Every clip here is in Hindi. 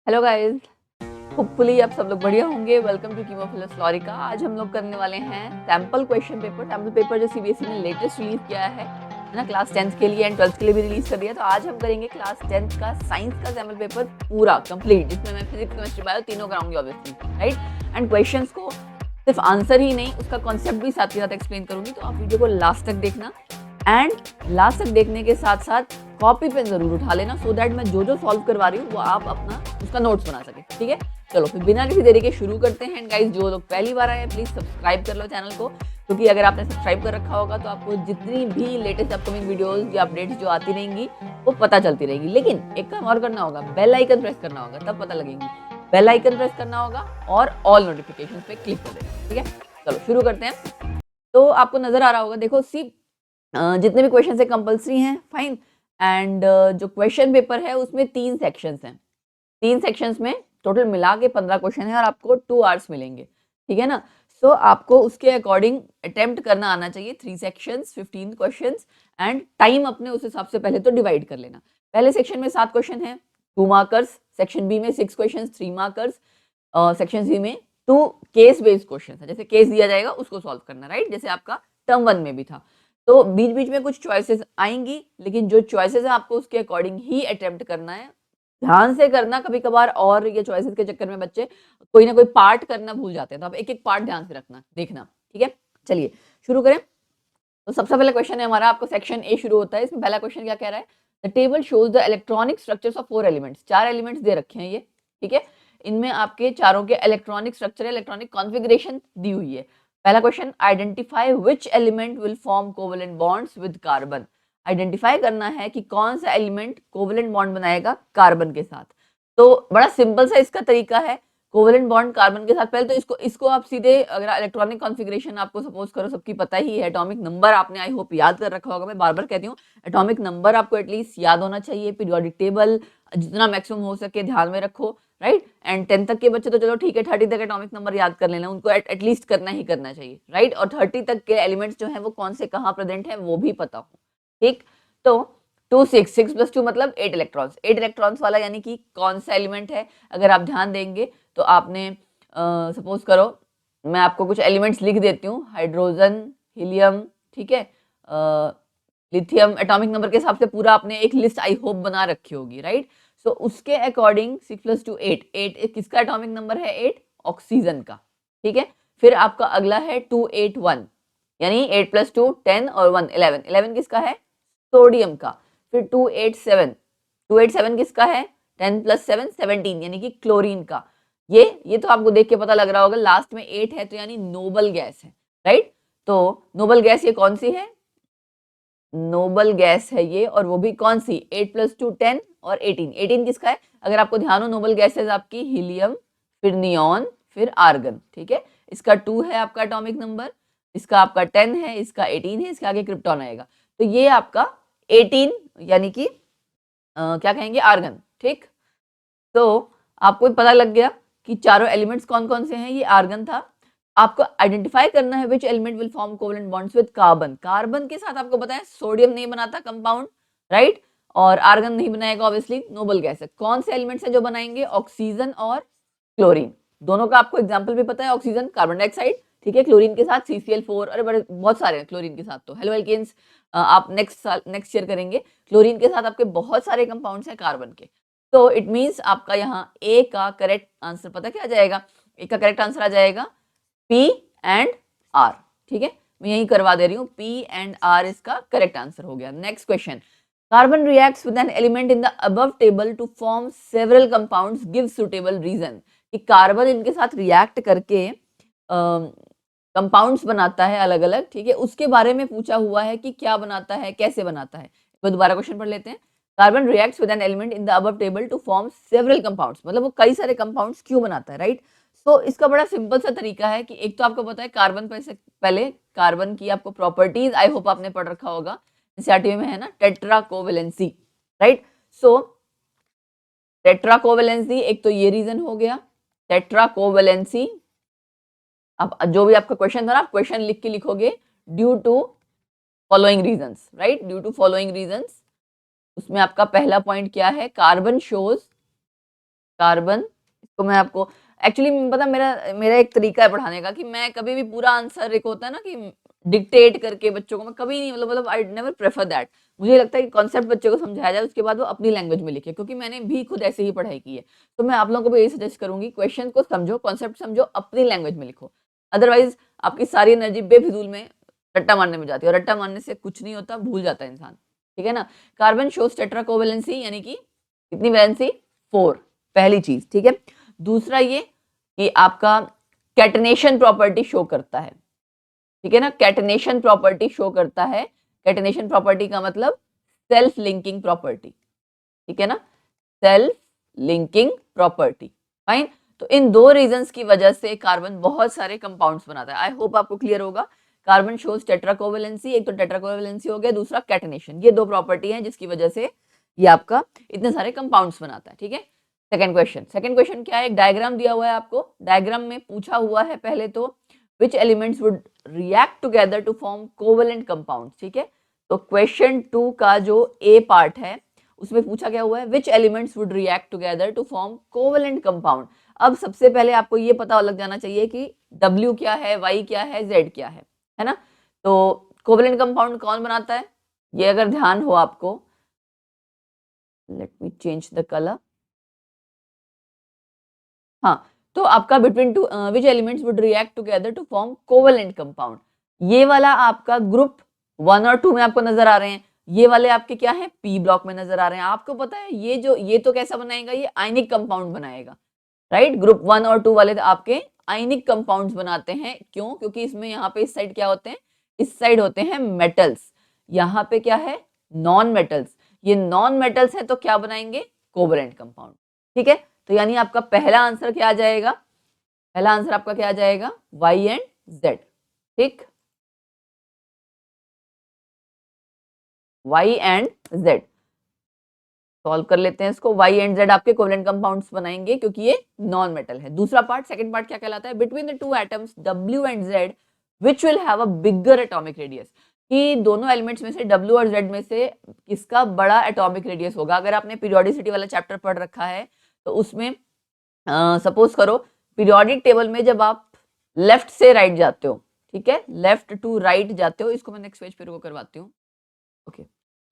हेलो गाइस, होपफुली आप सब लोग बढ़िया होंगे। वेलकम टू कीमोफिलस फ्लोरिका। आज हम लोग करने वाले हैं sample question paper. Sample paper जो सीबीएसई ने लेटेस्ट रिलीज किया है ना, क्लास 10th के लिए एंड 12th के लिए भी रिलीज कर दिया। तो आज हम करेंगे क्लास 10th का साइंस का सैम्पल पेपर पूरा कंप्लीट, जिसमें मैं फिजिक्स केमिस्ट्री बायो तीनों कराऊंगी ऑब्वियसली, राइट। एंड क्वेश्चंस को सिर्फ आंसर ही नहीं, उसका कॉन्सेप्ट भी साथ के साथ एक्सप्लेन करूंगी। तो आप वीडियो को लास्ट तक देखना एंड लास्ट तक देखने के साथ साथ कॉपी पेन जरूर उठा लेना, सो दैट मैं जो जो सॉल्व करवा रही हूँ वो आप अपना उसका नोट्स बना सके। ठीक है, चलो फिर बिना किसी देरी के शुरू करते हैं। एंड गाइस, जो लोग पहली बार आए हैं प्लीज सब्सक्राइब कर लो चैनल को, क्योंकि अगर आपने सब्सक्राइब कर रखा होगा तो आपको जितनी भी लेटेस्ट अपकमिंग वीडियोस या अपडेट्स जो आती रहेंगी वो पता चलती रहेगी। लेकिन एक काम और करना होगा, बेल आइकन प्रेस करना होगा, तब पता लगेगी। बेल आइकन प्रेस करना होगा और ऑल नोटिफिकेशन पे क्लिक कर देना। ठीक है, चलो शुरू करते हैं। तो आपको नजर आ रहा होगा, देखो सी जितने भी क्वेश्चन है कंपलसरी हैं, फाइन। एंड जो क्वेश्चन पेपर है उसमें 3 सेक्शंस हैं। 3 सेक्शंस में टोटल मिला के 15 क्वेश्चन है और आपको 2 आवर्स मिलेंगे। ठीक है ना। सो आपको उसके अकॉर्डिंग अटेम्प्ट करना आना चाहिए। 3 सेक्शंस 15 क्वेश्चंस एंड टाइम अपने उस हिसाब से पहले तो डिवाइड कर लेना। पहले सेक्शन में 7 क्वेश्चन है, 2 मार्कर्स। सेक्शन बी में 6 क्वेश्चन, 3 मार्कर्स। सेक्शन सी में 2 केस बेस्ड क्वेश्चन है, जैसे केस दिया जाएगा उसको सॉल्व करना, राइट, जैसे आपका टर्म 1 में भी था। तो बीच बीच में कुछ चॉइसेस आएंगी, लेकिन जो चॉइसेस है आपको उसके अकॉर्डिंग ही अटेम्प्ट करना है। ध्यान से करना, कभी कभार और ये चॉइसेस के चक्कर में बच्चे कोई ना कोई पार्ट करना भूल जाते हैं, तो आप एक एक पार्ट ध्यान से रखना, देखना। ठीक है, चलिए शुरू करें। तो सबसे पहला क्वेश्चन है हमारा, आपको सेक्शन ए शुरू होता है। इसमें पहला क्वेश्चन क्या कह रहा है? The table shows the electronic structures of 4 elements. 4 elements they रखे हैं ये, ठीक है। इनमें आपके चारों के इलेक्ट्रॉनिक स्ट्रक्चर, इलेक्ट्रॉनिक कॉन्फ़िगरेशन दी हुई है। पहला question, identify which element will form covalent bonds with carbon. Identify करना है कि कौन सा एलिमेंट कोवेलेंट बॉन्ड बनाएगा कार्बन के साथ। तो बड़ा सिंपल सा इसका तरीका है, कोवेलेंट बॉन्ड कार्बन के साथ। पहले तो इसको आप सीधे, अगर इलेक्ट्रॉनिक कॉन्फ़िगरेशन आपको सपोज करो सबकी पता ही है, एटॉमिक नंबर आपने आई होप याद कर रखा होगा। मैं बार बार कहती हूँ, एटॉमिक नंबर आपको एटलीस्ट याद होना चाहिए। पीरियोडिक टेबल जितना मैक्सिमम हो सके ध्यान में रखो, राइट। एंड 10th तक के बच्चे तो चलो ठीक है, 30 तक एटॉमिक नंबर याद कर लेना, उनको एटलीस्ट करना ही करना चाहिए, राइट। और 30 तक के एलिमेंट्स जो है वो कौन से कहाँ प्रेजेंट है वो भी पता हो, ठीक। तो 2 6 6 + 2 मतलब 8 इलेक्ट्रॉन्स। 8 इलेक्ट्रॉन्स वाला यानी कि कौन सा एलिमेंट है? अगर आप ध्यान देंगे तो आपने सपोज करो, मैं आपको कुछ एलिमेंट्स लिख देती हूँ, हाइड्रोजन, हीलियम, ठीक है, लिथियम। एटॉमिक नंबर के हिसाब से पूरा आपने एक लिस्ट आई होप बना रखी होगी, राइट। सो उसके अकॉर्डिंग 6 + 2 8 8 किसका एटॉमिक नंबर है? 8 ऑक्सीजन का, ठीक है। फिर आपका अगला है 281, यानी 8 + 2 10 और 1 11। 11 किसका है? सोडियम का। फिर 287, 287 किसका है? 10 + 7 17, यानी कि क्लोरीन का। ये तो आपको देख के पता लग रहा होगा, लास्ट में 8 है तो यानी नोबल गैस है, राइट। तो नोबल गैस ये कौन सी है? नोबल गैस है ये, और वो भी कौन सी? 8 + 2 10 और 18। 18 किसका है? अगर आपको ध्यान हो, नोबल गैसेस आपकी हीलियम, फिर नियॉन, फिर आर्गन, ठीक है। इसका 2 है आपका एटॉमिक नंबर, इसका आपका 10 है, इसका 18 है, इसके आगे क्रिप्टॉन आएगा। तो ये आपका 18 यानी कि क्या कहेंगे? आर्गन, ठीक। तो आपको पता लग गया कि चारों एलिमेंट्स कौन कौन से हैं। ये आर्गन था। आपको आइडेंटिफाई करना है which element will form covalent bonds with carbon. Carbon के साथ आपको पता है सोडियम नहीं बनाता कंपाउंड, राइट। और आर्गन नहीं बनाएगा, ऑब्वियसली नोबल गैस है। कौन से एलिमेंट्स हैं जो बनाएंगे? ऑक्सीजन और क्लोरीन। दोनों का आपको एग्जाम्पल भी पता है, ऑक्सीजन कार्बन डाइऑक्साइड, ठीक है। क्लोरीन के साथ CCl4, अरे बड़े बहुत सारे हैं क्लोरीन के साथ तो हेलो एल्केन्स। आप नेक्स्ट ईयर करेंगे। क्लोरीन के साथ आपके बहुत सारे कंपाउंड्स हैं कार्बन के। तो इट मीन्स आपका यहाँ ए का करेक्ट आंसर पता क्या आ जाएगा? ए का करेक्ट आंसर आ जाएगा पी एंड आर, ठीक है। मैं यही करवा दे रही हूँ, पी एंड आर इसका करेक्ट आंसर हो गया। Next question, carbon reacts with an element in the above table to form several compounds, give suitable reason. कि कार्बन इनके साथ रिएक्ट करके कंपाउंड्स बनाता है अलग अलग, ठीक है। उसके बारे में पूछा हुआ है कि क्या बनाता है, कैसे बनाता है। तो दोबारा क्वेश्चन पढ़ लेते हैं। Carbon reacts with an element in the above table to form several compounds, मतलब वो कई सारे कंपाउंड्स क्यों बनाता है, राइट। तो इसका बड़ा सिंपल सा तरीका है कि एक तो आपको पता है कार्बन पे से पहले कार्बन की आपको प्रॉपर्टीज आई होप आपने पढ़ रखा होगा, एनसीईआरटी में है ना, टेट्रा कोवेलेंसी, राइट। सो टेट्रा कोवेलेंसी, एक तो ये रीजन हो गया टेट्रा कोवेलेंसी। अब जो भी आपका क्वेश्चन था ना, आप क्वेश्चन लिख के लिखोगे due to following reasons, right, due to following reasons. उसमें आपका पहला पॉइंट क्या है? कार्बन शोज कार्बन, इसको मैं आपको एक्चुअली पता मेरा एक तरीका है पढ़ाने का कि मैं कभी भी पूरा आंसर, एक होता है ना कि डिक्टेट करके बच्चों को, मैं कभी नहीं, मतलब आई नेवर प्रेफर दैट। मुझे लगता है कि कॉन्सेप्ट बच्चों को समझाया जाए, उसके बाद वो अपनी लैंग्वेज में लिखे, क्योंकि मैंने भी खुद ऐसे ही पढ़ाई की है। तो मैं आप लोगों को भी यही सजेस्ट करूंगी, क्वेश्चन को समझो, कॉन्सेप्ट समझो, अपनी लैंग्वेज में लिखो। अदरवाइज आपकी सारी एनर्जी बेफिजूल में रट्टा मारने में जाती है, और रट्टा मारने से कुछ नहीं होता, भूल जाता है इंसान, ठीक है ना। कार्बन शोज टेट्रा कोवेलेंसी, यानी कि कितनी वैलेंसी, 4, पहली चीज, ठीक है। दूसरा ये कि आपका कैटनेशन प्रॉपर्टी शो करता है, ठीक है ना, कैटनेशन प्रॉपर्टी शो करता है। कैटनेशन प्रॉपर्टी का मतलब सेल्फ लिंकिंग प्रॉपर्टी, ठीक है ना, सेल्फ लिंकिंग प्रॉपर्टी, फाइन। तो इन दो रीजंस की वजह से कार्बन बहुत सारे कंपाउंड्स बनाता है। आई होप आपको क्लियर होगा। कार्बन शोज टेट्राकोवेलेंसी, एक तो टेट्राकोवेलेंसी हो गया, दूसरा कैटनेशन, ये दो प्रॉपर्टी है जिसकी वजह से ये आपका इतने सारे कंपाउंड्स बनाता है, ठीक है। सेकंड क्वेश्चन क्या है, एक डायग्राम दिया हुआ है आपको, डायग्राम में पूछा हुआ है पहले तो which elements would react together to form covalent compounds, ठीक है। तो क्वेश्चन 2 का जो ए पार्ट है उसमें पूछा क्या हुआ है, which elements would react together to form covalent compound। अब सबसे पहले आपको ये पता लग जाना चाहिए कि W क्या है, Y क्या है, Z क्या है ना। तो कोवेलेंट कंपाउंड कौन बनाता है, ये अगर ध्यान हो आपको, let me change the colour, हाँ, तो आपका between two which elements would react together to form covalent compound, ये वाला आपका ग्रुप 1 और 2 में आपको नजर आ रहे हैं, ये वाले आपके क्या है, पी ब्लॉक में नजर आ रहे हैं। आपको पता है ये तो कैसा बनाएगा, ये आयनिक कंपाउंड बनाएगा, राइट। ग्रुप 1 और 2 वाले आपके आयनिक कंपाउंड्स बनाते हैं, क्यों, क्योंकि इसमें यहाँ पे इस साइड क्या होते हैं, इस साइड होते हैं मेटल्स, यहाँ पे क्या है, नॉन मेटल्स। ये नॉन मेटल्स है तो क्या बनाएंगे, कोवेलेंट कंपाउंड, ठीक है। तो यानी आपका पहला आंसर क्या आ जाएगा, पहला आंसर आपका क्या आ जाएगा, वाई एंड जेड, ठीक, वाई एंड जेड। सॉल्व कर लेते हैं इसको, वाई एंड जेड आपके कोवेलेंट कंपाउंड्स बनाएंगे क्योंकि ये नॉन मेटल है। दूसरा पार्ट, सेकंड पार्ट क्या कहलाता है, between the two atoms W and Z which will have a bigger atomic radius, कि दोनों एलिमेंट्स में से डब्ल्यू और जेड में से किसका बड़ा एटॉमिक रेडियस होगा। अगर आपने पीरियोडिसिटी वाला चैप्टर पढ़ रखा है तो उसमें सपोज करो पीरियोडिक टेबल में जब आप लेफ्ट से राइट जाते हो, ठीक है, लेफ्ट टू राइट जाते हो, इसको मैं नेक्स्ट पेज पे करवाती हूँ, ओके,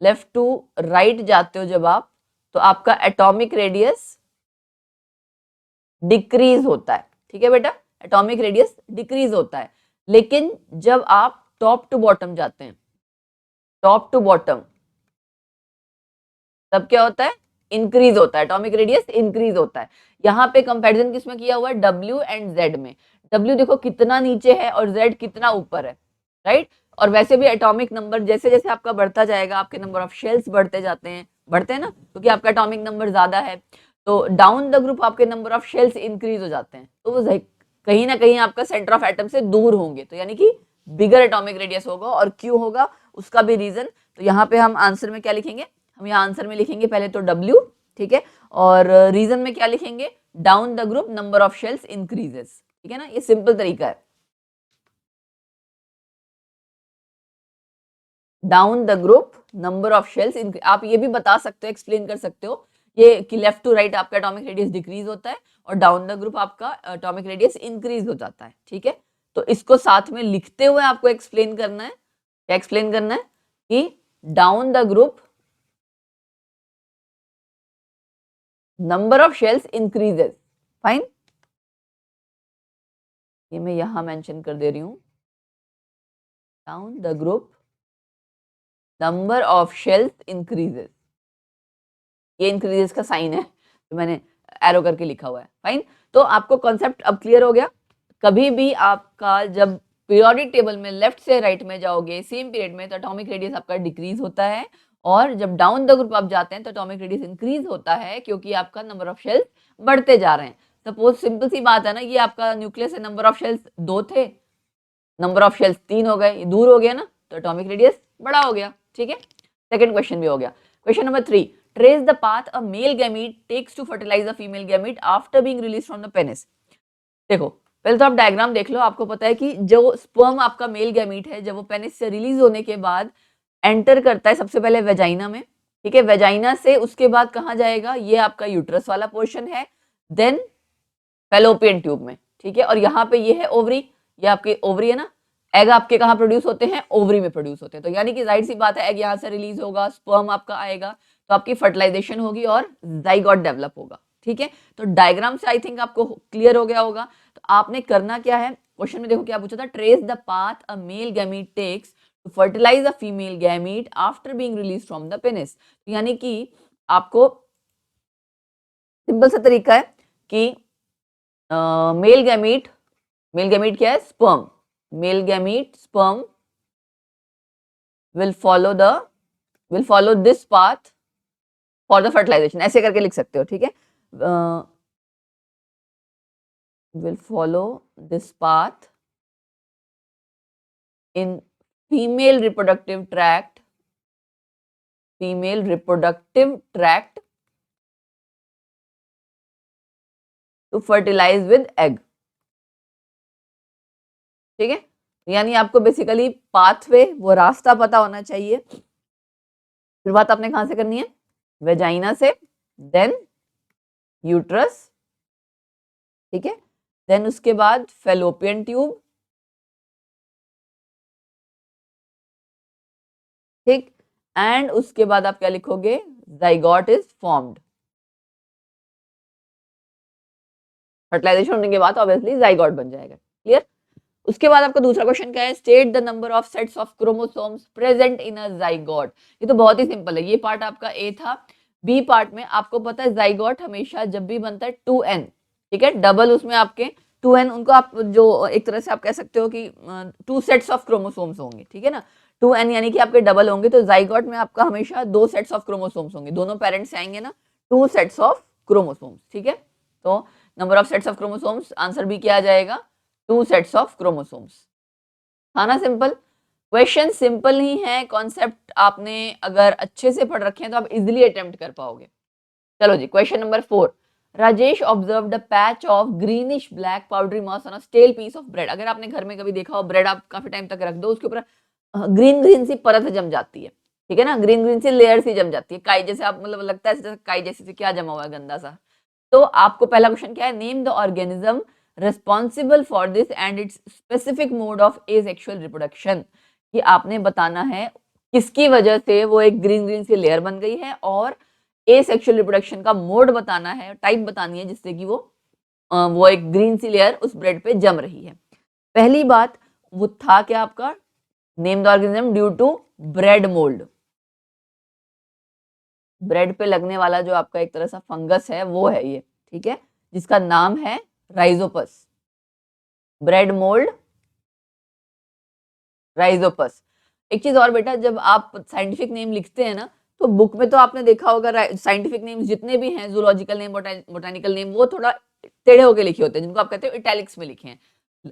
लेफ्ट टू राइट जाते हो जब आप, तो आपका एटॉमिक रेडियस डिक्रीज होता है, ठीक है बेटा, एटॉमिक रेडियस डिक्रीज होता है। लेकिन जब आप टॉप टू बॉटम जाते हैं, टॉप टू बॉटम, तब क्या होता है, इंक्रीज होता है, एटॉमिक रेडियस इंक्रीज होता है। यहाँ पे कंपैरिजन किसमें किया हुआ है, डब्ल्यू एंड जेड में। डब्ल्यू देखो कितना नीचे है और जेड कितना ऊपर है, राइट। और वैसे भी एटॉमिक नंबर जैसे जैसे आपका बढ़ता जाएगा, आपके नंबर ऑफ शेल्स बढ़ते जाते हैं, बढ़ते हैं ना, क्योंकि आपका एटॉमिक नंबर ज्यादा है, तो डाउन द ग्रुप आपके नंबर ऑफ शेल्स इंक्रीज हो जाते हैं, तो वो कहीं ना कहीं आपका सेंटर ऑफ एटम से दूर होंगे, तो यानी कि बिगर एटॉमिक रेडियस होगा। और क्यों होगा उसका भी रीजन, तो यहाँ पे हम आंसर में क्या लिखेंगे, हम यहाँ आंसर में लिखेंगे पहले तो W, ठीक है, और रीजन में क्या लिखेंगे, down the group number of shells increases, ठीक है ना, ये सिंपल तरीका है, down the group number of shells. आप ये भी बता सकते हो, एक्सप्लेन कर सकते हो ये कि लेफ्ट टू राइट आपका एटॉमिक रेडियस डिक्रीज होता है और डाउन द ग्रुप आपका एटॉमिक रेडियस इंक्रीज हो जाता है, ठीक है। तो इसको साथ में लिखते हुए आपको एक्सप्लेन करना है, क्या एक्सप्लेन करना है, कि down the group number of shells increases, fine, ये मैं यहां मेंशन कर दे रही हूं, down the group number of shells increases, ये इंक्रीजेस का साइन है तो मैंने एरो करके लिखा हुआ है, फाइन। तो आपको कॉन्सेप्ट अब क्लियर हो गया। कभी भी आपका जब पीरियोडिक टेबल में लेफ्ट से राइट में जाओगे सेम पीरियड में, तो एटॉमिक रेडियस आपका डिक्रीज होता है, और जब डाउन द ग्रुप आप जाते हैं तो एटॉमिक रेडियस इंक्रीज होता है, क्योंकि आपका नंबर ऑफ शेल्स बढ़ते जा रहे हैं। सपोज सिंपल सी बात है ना, ये आपका न्यूक्लियस है, नंबर ऑफ शेल्स 2 थे, नंबर ऑफ शेल्स 3 हो गए, दूर हो गया ना, तो एटॉमिक रेडियस बड़ा हो गया, ठीक है। सेकंड क्वेश्चन भी हो गया। Question number 3, trace the path a male gamete takes to fertilise a female gamete after being release from the penis. देखो पहले तो आप डायग्राम देख लो, आपको पता है कि जो स्पर्म आपका मेल गैमीट है, जब वो पेनिस से रिलीज होने के बाद एंटर करता है सबसे पहले वेजाइना में, ठीक है, वेजाइना से उसके बाद कहाँ जाएगा, ये आपका यूट्रस वाला पोर्शन है, देन फैलोपियन ट्यूब में, ठीक है। और यहाँ पे ये है ओवरी, ये आपके ओवरी है ना, एग आपके कहाँ प्रोड्यूस होते हैं, ओवरी में प्रोड्यूस होते हैं। तो यानी कि जाहिर सी बात है एग यहाँ से रिलीज होगा, स्पर्म आपका आएगा, तो आपकी फर्टिलाइजेशन होगी और जाइगोट डेवलप होगा, ठीक है। तो डायग्राम से आई थिंक आपको क्लियर हो गया होगा। तो आपने करना क्या है, क्वेश्चन में देखो क्या पूछा था, trace the path a male gamete takes to fertilise a female gamete after being release from the penis. यानी कि आपको सिंपल सा तरीका है कि मेल गैमीट क्या है, sperm, male gamete sperm will follow this path for the fertilization, ऐसे करके लिख सकते हो, ठीक है। will follow this path in female reproductive tract to fertilize with egg, ठीक है। यानी आपको बेसिकली पाथवे, वो रास्ता पता होना चाहिए। शुरुआत आपने कहां से करनी है, वेजाइना से, देन यूट्रस, ठीक है, देन उसके बाद फैलोपियन ट्यूब, ठीक, एंड उसके बाद आप क्या लिखोगे, जाइगोट इज फॉर्म्ड। फर्टिलाइजेशन होने के बाद ऑब्वियसली जाइगोट बन जाएगा, क्लियर। उसके बाद आपका दूसरा क्वेश्चन क्या है, state the number of sets of chromosomes present in a zygote. ये तो बहुत ही सिंपल है, ये पार्ट आपका ए था। बी पार्ट में आपको पता है जाइगोट हमेशा जब भी बनता है 2n, ठीक है, डबल उसमें आपके 2n, उनको आप जो एक तरह से आप कह सकते हो कि 2 सेट्स ऑफ क्रोमोसोम्स होंगे, ठीक है ना, 2n यानी कि आपके डबल होंगे। तो जाइगोट में आपका हमेशा 2 सेट्स ऑफ क्रोमोसोम्स होंगे, दोनों पेरेंट्स से आएंगे ना, 2 सेट्स ऑफ क्रोमोसोम्स, ठीक है। तो number of sets of chromosomes, answer भी क्या आ जाएगा, 2 सेट्स ऑफ क्रोमोसोम्स। था ना सिंपल। क्वेश्चन सिंपल ही है, कॉन्सेप्ट आपने अगर अच्छे से पढ़ रखे हैं तो आप इजिली अटेम्प्ट कर पाओगे। चलो जी, question number 4, Rajesh observed a patch of greenish black powdery moss on a stale piece of bread. अगर आपने घर में कभी देखा हो, ब्रेड आप काफी टाइम तक रख दो, उसके ऊपर ग्रीन ग्रीन सी परत जम जाती है, ठीक है ना, ग्रीन ग्रीन सी लेयर सी जम जाती है, काई जैसे, आप मतलब लगता है जैसे काई जैसे क्या जमा हुआ है गंदा सा। तो आपको पहला क्वेश्चन क्या है, name the organism responsible for this and it's specific mode of asexual reproduction. कि आपने बताना है किसकी वजह से वो एक ग्रीन ग्रीन सी लेयर बन गई है, और एसेक्सुअल रिप्रोडक्शन का मोड बताना है, टाइप बतानी है, जिससे कि वो एक ग्रीन सी लेयर उस ब्रेड पे जम रही है। पहली बात वो था क्या आपका, name the organism due to bread mould. Bread पे लगने वाला जो आपका एक तरह सा फंगस है वो है ये, ठीक है, जिसका नाम है राइजोपस, ब्रेड मोल्ड राइजोपस। एक चीज और बेटा, जब आप साइंटिफिक नेम लिखते हैं ना, तो बुक में तो आपने देखा होगा साइंटिफिक नेम्स जितने भी हैं, जूलॉजिकल नेम, बोटानिकल नेम, वो थोड़ा टेढ़े होके लिखे होते हैं, जिनको आप कहते हो इटैलिक्स में लिखे हैं।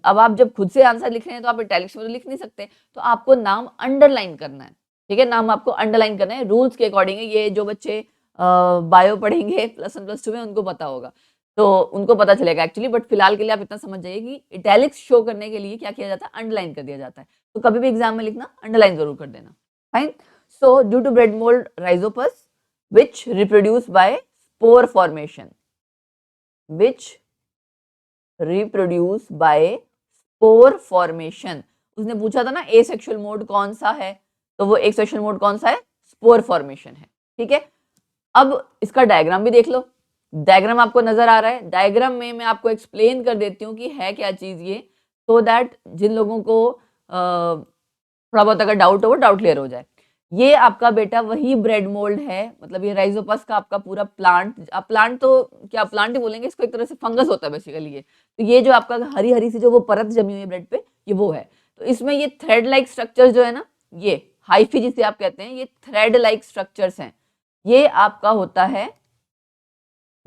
अब आप जब खुद से आंसर लिख रहे हैं तो आप इटैलिक्स में तो लिख नहीं सकते, तो आपको नाम अंडरलाइन करना है, ठीक है, नाम आपको अंडरलाइन करना है रूल्स के अकॉर्डिंग। ये जो बच्चे बायो पढ़ेंगे +1 +2 में, उनको पता होगा, तो उनको पता चलेगा एक्चुअली। बट फिलहाल के लिए आप इतना समझ जाइए कि इटैलिक्स शो करने के लिए क्या किया जाता है, अंडरलाइन कर दिया जाता है। तो कभी भी एग्जाम में लिखना, अंडरलाइन जरूर कर देना, fine. So due to bread mould rhizopus which reproduce by spore formation, which reproduce by spore formation. उसने पूछा था ना एसेक्सुअल मोड कौन सा है, तो वो एसेक्सुअल मोड कौन सा है, स्पोर फॉर्मेशन है, ठीक है। अब इसका डायग्राम भी देख लो, डायग्राम आपको नजर आ रहा है, डायग्राम में मैं आपको एक्सप्लेन कर देती हूँ कि है क्या चीज ये, सो दैट जिन लोगों को थोड़ा बहुत अगर डाउट हो वो डाउट क्लियर हो जाए। ये आपका बेटा वही ब्रेड मोल्ड है, मतलब ये राइजोपस का आपका पूरा प्लांट, आप प्लांट तो क्या प्लांट ही बोलेंगे इसको, एक तरह से फंगस होता है बेसिकली ये। तो ये जो आपका हरी हरी सी जो वो परत जमी हुई है ब्रेड पे, ये वो है। तो इसमें ये थ्रेड लाइक स्ट्रक्चर जो है ना, ये हाइफी जिसे आप कहते हैं, ये थ्रेड लाइक स्ट्रक्चर्स हैं। ये आपका होता है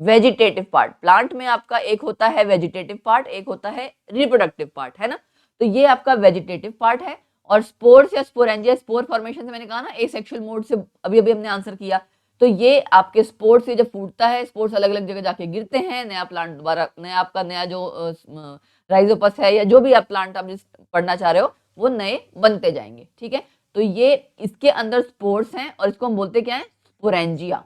वेजिटेटिव पार्ट। प्लांट में आपका एक होता है वेजिटेटिव पार्ट, एक होता है रिप्रोडक्टिव पार्ट, है ना। तो ये आपका वेजिटेटिव पार्ट है। और स्पोर्स या स्पोरेंजिया, स्पोर फॉर्मेशन से मैंने कहा ना एसेक्सुअल मोड से अभी अभी हमने आंसर किया। तो ये आपके स्पोर्स से जब फूटता है, स्पोर्स अलग अलग जगह जाके गिरते हैं, नया प्लांट दोबारा, नया आपका नया जो राइजोपस है या जो भी आप प्लांट आप जिस पढ़ना चाह रहे हो, वो नए बनते जाएंगे, ठीक है। तो ये इसके अंदर स्पोर्स हैं और इसको हम बोलते क्या है, स्पोरेंजिया,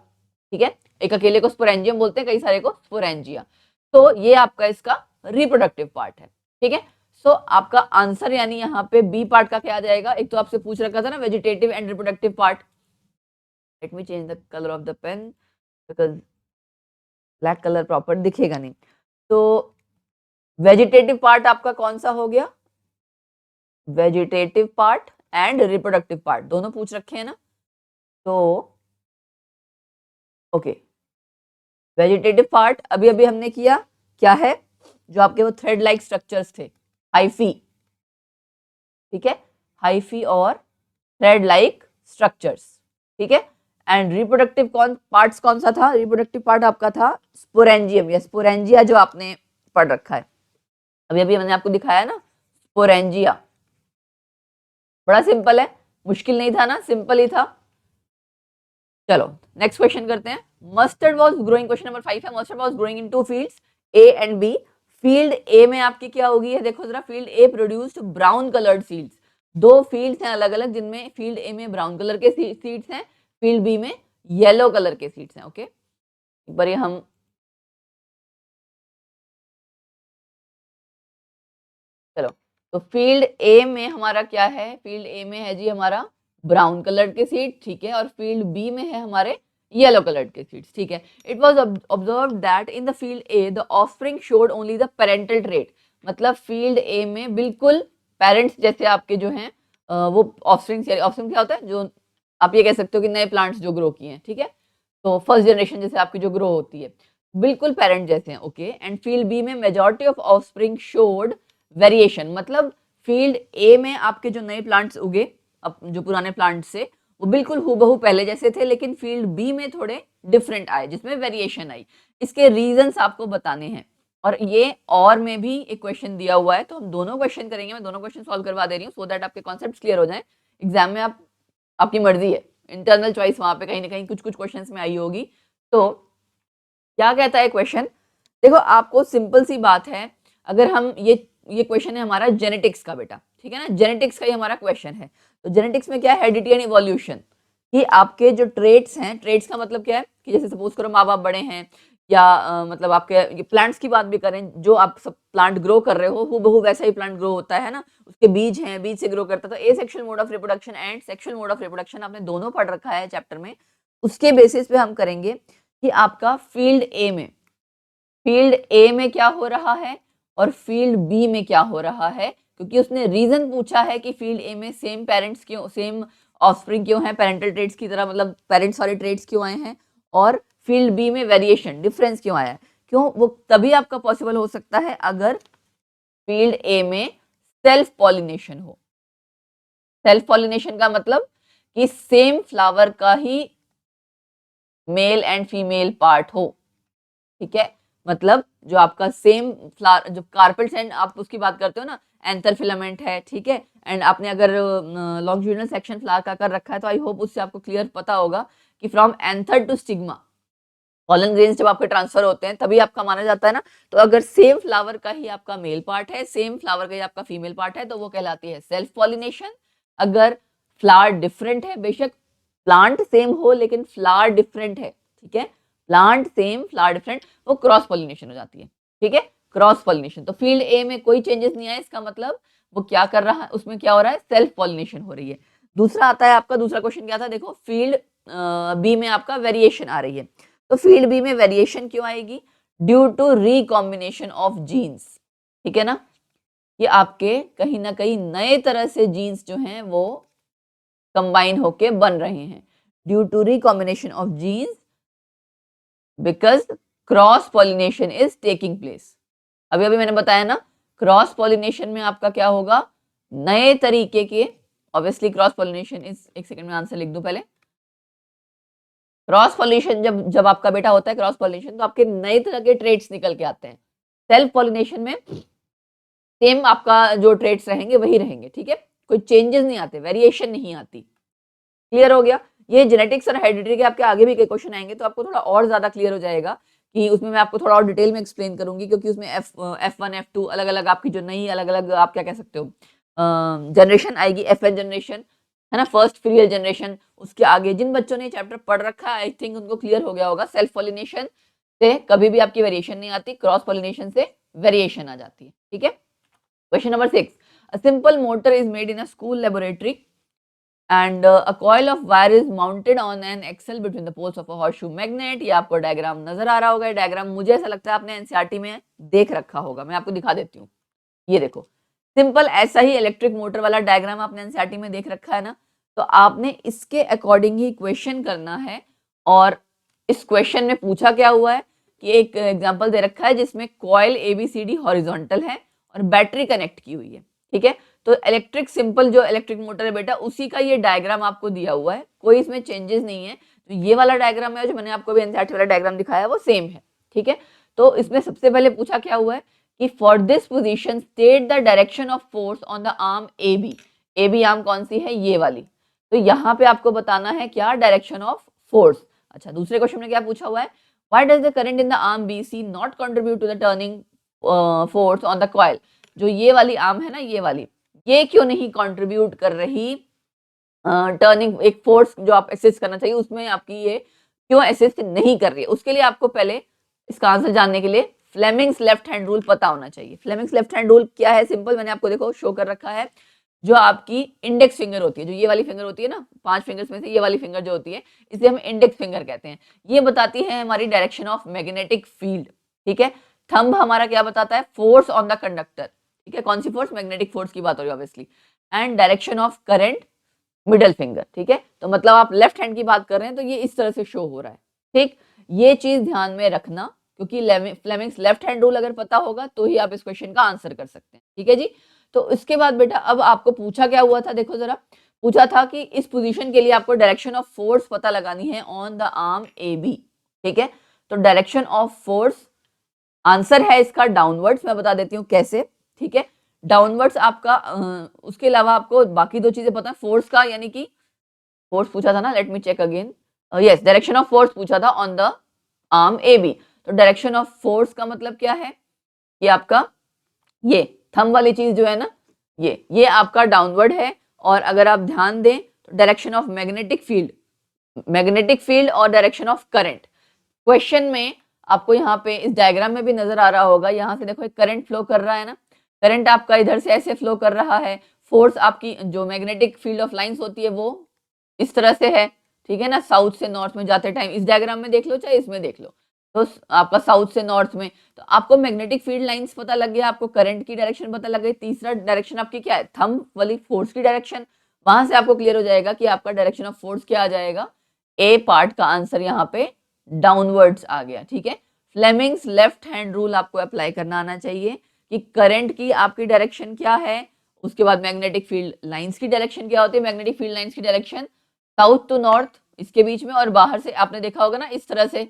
ठीक है। एक अकेले को स्पोरेंजियम बोलते हैं, कई सारे को स्पोरेंजिया। तो ये आपका इसका रिप्रोडक्टिव पार्ट है, ठीक है। सो आपका आंसर यानी यहाँ पे बी पार्ट का क्या आ जाएगा, एक तो आपसे पूछ रखा था ना vegetative and reproductive part. Late me change the colour of the pain because black colour proper दिखेगा नहीं। तो वेजिटेटिव पार्ट आपका कौन सा हो गया, vegetative part and reproductive part दोनों पूछ रखे हैं ना। तो ओके, वेजिटेटिव पार्ट अभी अभी हमने किया, क्या है, जो आपके वो थ्रेड लाइक स्ट्रक्चर्स थे, हाइफी, ठीक है, हाइफी और थ्रेड लाइक स्ट्रक्चर्स, ठीक है। एंड रिप्रोडक्टिव पार्ट्स कौन सा था, रिप्रोडक्टिव पार्ट आपका था स्पोरेंजियम या स्पोरेंजिया, जो आपने पढ़ रखा है अभी अभी मैंने आपको दिखाया ना, स्पोरेंजिया। बड़ा सिंपल है, मुश्किल नहीं था ना, सिंपल ही था। चलो नेक्स्ट क्वेश्चन करते हैं। Mustard was growing, question number 5 है, mustard was growing in two fields A and B. Field A में आपकी क्या होगी है, देखो जरा, field A produced brown coloured seeds. दो फील्ड्स हैं अलग अलग, जिनमें फील्ड ए में ब्राउन कलर के सीड्स हैं, फील्ड बी में येलो कलर के सीड्स हैं। ओके, एक बार ये हम चलो, तो फील्ड ए में हमारा क्या है, फील्ड ए में है जी हमारा ब्राउन कलर के सीड, ठीक है, और फील्ड बी में है हमारे येलो कलर के सीड्स, ठीक है। It was observed that in the field A the offspring showed only the parental trait. मतलब फील्ड ए में बिल्कुल पेरेंट्स जैसे आपके जो हैं वो ऑफस्प्रिंग क्या होता है, जो आप ये कह सकते हो कि नए प्लांट्स जो ग्रो किए हैं, ठीक है, तो फर्स्ट जनरेशन जैसे आपकी जो ग्रो होती है बिल्कुल पेरेंट जैसे हैं। ओके, एंड फील्ड बी में majority of offspring showed variation. मतलब फील्ड ए में आपके जो नए प्लांट्स उगे, अब जो पुराने प्लांट्स से, वो बिल्कुल हूबहू पहले जैसे थे, लेकिन फील्ड बी में थोड़े डिफरेंट आए, जिसमें वेरिएशन आई। इसके रीजंस आपको बताने हैं, और ये और में भी एक क्वेश्चन दिया हुआ है, तो हम दोनों क्वेश्चन करेंगे, मैं दोनों क्वेश्चन सॉल्व करवा दे रही हूँ, सो दैट आपके कॉन्सेप्ट क्लियर हो जाए। एग्जाम में आप, आपकी मर्जी है, इंटरनल चॉइस वहां पे कहीं ना कहीं कुछ कुछ क्वेश्चंस में आई होगी। तो क्या कहता है क्वेश्चन, देखो आपको सिंपल सी बात है, अगर हम ये क्वेश्चन है हमारा जेनेटिक्स का बेटा, ठीक है ना, जेनेटिक्स का ही हमारा क्वेश्चन है। तो जेनेटिक्स में क्या है, हेरिडिटी एंड इवोल्यूशन, कि आपके जो ट्रेट्स हैं, ट्रेट्स का मतलब क्या है कि जैसे सपोज करो माँ बाप बड़े हैं, या मतलब आपके प्लांट्स की बात भी करें, जो आप सब प्लांट ग्रो कर रहे हो हूबहू वैसा ही प्लांट ग्रो होता है ना, उसके बीज हैं, बीज से ग्रो करता है। तो ए sexual mode of reproduction and sexual mode of reproduction आपने दोनों पढ़ रखा है चैप्टर में, उसके बेसिस पे हम करेंगे कि आपका फील्ड ए में क्या हो रहा है और फील्ड बी में क्या हो रहा है, क्योंकि उसने रीजन पूछा है कि फील्ड ए में सेम पेरेंट्स क्यों, सेम ऑफस्प्रिंग क्यों है, पेरेंटल ट्रेट्स की तरह, मतलब पेरेंट्स वाले ट्रेट्स क्यों आए हैं, और फील्ड बी में वेरिएशन डिफरेंस क्यों आया है। क्यों, वो तभी आपका पॉसिबल हो सकता है अगर फील्ड ए में सेल्फ पॉलिनेशन हो। सेल्फ पॉलिनेशन का मतलब कि सेम फ्लावर का ही मेल एंड फीमेल पार्ट हो, ठीक है, मतलब जो आपका सेम फ्लावर, जो कार्पेल्स एंड आप उसकी बात करते हो ना, एंथर फिलामेंट है, ठीक है, एंड आपने अगर लॉन्गिट्यूडिनल सेक्शन फ्लावर का कर रखा है, तो आई होप उससे आपको क्लियर पता होगा कि from anther to stigma pollen grains जब आपके ट्रांसफर होते हैं तभी आपका माना जाता है ना। तो अगर सेम फ्लावर का ही आपका मेल पार्ट है, सेम फ्लावर का ही आपका फीमेल पार्ट है, तो वो कहलाती है सेल्फ पॉलिनेशन। अगर फ्लावर डिफरेंट है, बेशक प्लांट सेम हो लेकिन फ्लावर डिफरेंट है, ठीक है, प्लांट सेम फ्लावर डिफरेंट, वो क्रॉस पॉलिनेशन हो जाती है, ठीक है, क्रॉस पॉलिनेशन। तो फील्ड ए में कोई चेंजेस नहीं आए, इसका मतलब वो क्या कर रहा है, उसमें क्या हो रहा है, सेल्फ पॉलिनेशन हो रही है। दूसरा आता है आपका, दूसरा क्वेश्चन क्या था, देखो फील्ड बी में आपका वेरिएशन आ रही है। तो फील्ड बी में वेरिएशन क्यों आएगी, due to recombination of genes, ठीक है ना, ये आपके कहीं ना कहीं नए तरह से जीन्स जो हैं वो कंबाइन होके बन रहे हैं, due to recombination of genes because cross pollination is taking place. अभी अभी मैंने बताया ना, क्रॉस पॉलिनेशन में आपका क्या होगा, नए तरीके के, ऑब्वियसली क्रॉस पॉलिनेशन इज, एक सेकंड में आंसर लिख दूं पहले, क्रॉस पॉलिनेशन जब जब आपका बेटा होता है क्रॉस पॉलिनेशन, तो आपके नए तरह के ट्रेट्स निकल के आते हैं। सेल्फ पॉलिनेशन में सेम आपका जो ट्रेट्स रहेंगे वही रहेंगे, ठीक है, कोई चेंजेस नहीं आते, वेरिएशन नहीं आती। क्लियर हो गया, ये जेनेटिक्स और हेरिडिटी के आपके आगे भी कई क्वेश्चन आएंगे, तो आपको थोड़ा और ज्यादा क्लियर हो जाएगा, कि उसमें मैं आपको थोड़ा और डिटेल में एक्सप्लेन करूंगी, क्योंकि उसमें F1 F2 अलग अलग आपकी जो नई अलग अलग आप क्या कह सकते हो जनरेशन आएगी, F1 जनरेशन है ना, फर्स्ट फीरियल जनरेशन। उसके आगे जिन बच्चों ने चैप्टर पढ़ रखा है, आई थिंक उनको क्लियर हो गया होगा, सेल्फ पॉलिनेशन, से कभी भी आपकी वेरिएशन नहीं आती, क्रॉस पॉलिनेशन से वेरिएशन आ जाती है, ठीक है। Question number 6, a simple motor is made in a school laboratory and a coil of wire is mounted on an axle between the poles of a horseshoe magnet। ये आपको डायग्राम नजर आ रहा होगा। डायग्राम मुझे ऐसा लगता है आपने एनसीईआरटी में देख रखा होगा, मैं आपको दिखा देती हूँ। ये देखो, सिंपल ऐसा ही इलेक्ट्रिक मोटर वाला डायग्राम आपने एनसीईआरटी में देख रखा है ना, तो आपने इसके अकॉर्डिंग ही क्वेश्चन करना है। और इस क्वेश्चन में पूछा क्या हुआ है कि एक एग्जाम्पल दे रखा है जिसमें कॉइल ABCD हॉरिजॉन्टल है और बैटरी कनेक्ट की हुई है, ठीक है। तो इलेक्ट्रिक सिंपल जो इलेक्ट्रिक मोटर है बेटा, उसी का ये डायग्राम आपको दिया हुआ है, कोई इसमें चेंजेस नहीं है। तो ये वाला डायग्राम है जो मैंने आपको भी एनसीईआरटी वाला डायग्राम दिखाया वो सेम है, ठीक है। तो इसमें सबसे पहले पूछा क्या हुआ है कि for this position state the direction of force on the arm AB। AB arm कौन सी है? ये वाली। तो यहाँ पे आपको बताना है क्या? Direction of force. अच्छा, दूसरे क्वेश्चन में क्या पूछा हुआ है? Why does the current in the arm BC not contribute to the turning force on the coil. जो ये वाली आर्म है ना, ये वाली, ये क्यों नहीं कंट्रीब्यूट कर रही टर्निंग एक फोर्स जो आप असिस्ट करना चाहिए उसमें, आपकी ये क्यों असिस्ट नहीं कर रही है? उसके लिए आपको पहले इसका आंसर जानने के लिए फ्लेमिंग्स लेफ्ट हैंड रूल पता होना चाहिए। फ्लेमिंग्स लेफ्ट हैंड रूल क्या है? सिंपल, मैंने आपको देखो शो कर रखा है। जो आपकी इंडेक्स फिंगर होती है, जो ये वाली फिंगर होती है ना, 5 फिंगर्स में से ये वाली फिंगर जो होती है, इसे हम इंडेक्स फिंगर कहते हैं। ये बताती है हमारी डायरेक्शन ऑफ मैग्नेटिक फील्ड, ठीक है। थंब हमारा क्या बताता है? फोर्स ऑन द कंडक्टर, ठीक है। कौन सी फोर्स? मैग्नेटिक फोर्स की बात हो रही है obviously. And direction of current middle finger, ठीक है। तो मतलब आप लेफ्ट हैंड की बात कर रहे हैं तो ये इस तरह से शो हो रहा है, ठीक। ये चीज ध्यान में रखना, क्योंकि फ्लेमिंग्स लेफ्ट हैंड रूल अगर पता होगा तो ही आप इस क्वेश्चन का आंसर कर सकते हैं, ठीक है जी। तो इसके बाद बेटा अब आपको पूछा क्या हुआ था? देखो जरा, पूछा था कि इस पोजीशन के लिए आपको डायरेक्शन ऑफ फोर्स पता लगानी है ऑन द आर्म AB, ठीक है। तो डायरेक्शन ऑफ फोर्स आंसर है इसका डाउनवर्ड्स। मैं बता देती हूँ कैसे, ठीक है। डाउनवर्ड्स आपका उसके अलावा आपको बाकी दो चीजें पता है फोर्स का, यानी कि फोर्स पूछा था ना, let me check again, yes, direction of force पूछा था ऑन द आर्म AB। तो डायरेक्शन ऑफ फोर्स का मतलब क्या है कि आपका ये थंब वाली चीज जो है ना, ये आपका डाउनवर्ड है। और अगर आप ध्यान दें तो डायरेक्शन ऑफ मैग्नेटिक फील्ड और डायरेक्शन ऑफ करंट, क्वेश्चन में आपको यहाँ पे इस डायग्राम में भी नजर आ रहा होगा। यहाँ से देखो एक करंट फ्लो कर रहा है ना, करंट आपका इधर से ऐसे फ्लो कर रहा है। फोर्स आपकी जो मैग्नेटिक फील्ड ऑफ लाइंस होती है वो इस तरह से है, ठीक है ना, साउथ से नॉर्थ में जाते टाइम। इस डायग्राम में देख लो चाहे इसमें देख लो, तो आपका साउथ से नॉर्थ में, तो आपको मैग्नेटिक फील्ड लाइंस पता लग गया, आपको करंट की डायरेक्शन पता लग गई। तीसरा डायरेक्शन आपकी क्या है? थंब वाली फोर्स की डायरेक्शन। वहां से आपको क्लियर हो जाएगा कि आपका डायरेक्शन ऑफ फोर्स क्या आ जाएगा। ए पार्ट का आंसर यहाँ पे डाउनवर्ड्स आ गया, ठीक है। फ्लेमिंग्स लेफ्ट हैंड रूल आपको अप्लाई करना आना चाहिए कि करंट की आपकी डायरेक्शन क्या है, उसके बाद मैग्नेटिक फील्ड लाइंस की डायरेक्शन क्या होती है। मैग्नेटिक फील्ड लाइंस की डायरेक्शन साउथ टू नॉर्थ इसके बीच में, और बाहर से आपने देखा होगा ना इस तरह से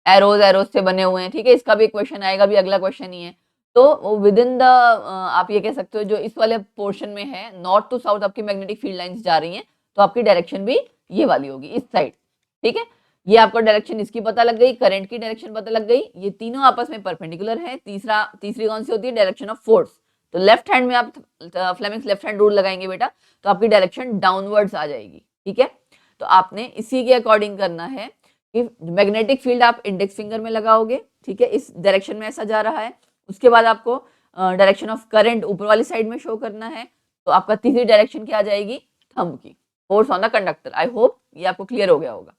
एरोज से बने हुए हैं, ठीक है। इसका भी क्वेश्चन आएगा, भी अगला क्वेश्चन ही है। तो विद इन द आप ये कह सकते हो जो इस वाले पोर्शन में है, नॉर्थ टू साउथ आपकी मैग्नेटिक फील्ड लाइंस जा रही हैं, तो आपकी डायरेक्शन भी ये वाली होगी, इस साइड, ठीक है। ये आपको डायरेक्शन इसकी पता लग गई, करंट की डायरेक्शन पता लग गई, ये तीनों आपस में परपेंडिकुलर है। तीसरी कौन सी होती है? Direction of force. तो लेफ्ट हैंड में आप फ्लेमिंग्स लेफ्ट हैंड रूल लगाएंगे बेटा, तो आपकी डायरेक्शन डाउनवर्ड्स आ जाएगी, ठीक है। तो आपने इसी के अकॉर्डिंग करना है कि मैग्नेटिक फील्ड आप इंडेक्स फिंगर में लगाओगे, ठीक है, इस डायरेक्शन में ऐसा जा रहा है। उसके बाद आपको डायरेक्शन ऑफ करंट ऊपर वाली साइड में शो करना है, तो आपका तीसरी डायरेक्शन क्या आ जाएगी? थंब की, force on the conductor. I hope ये आपको क्लियर हो गया होगा।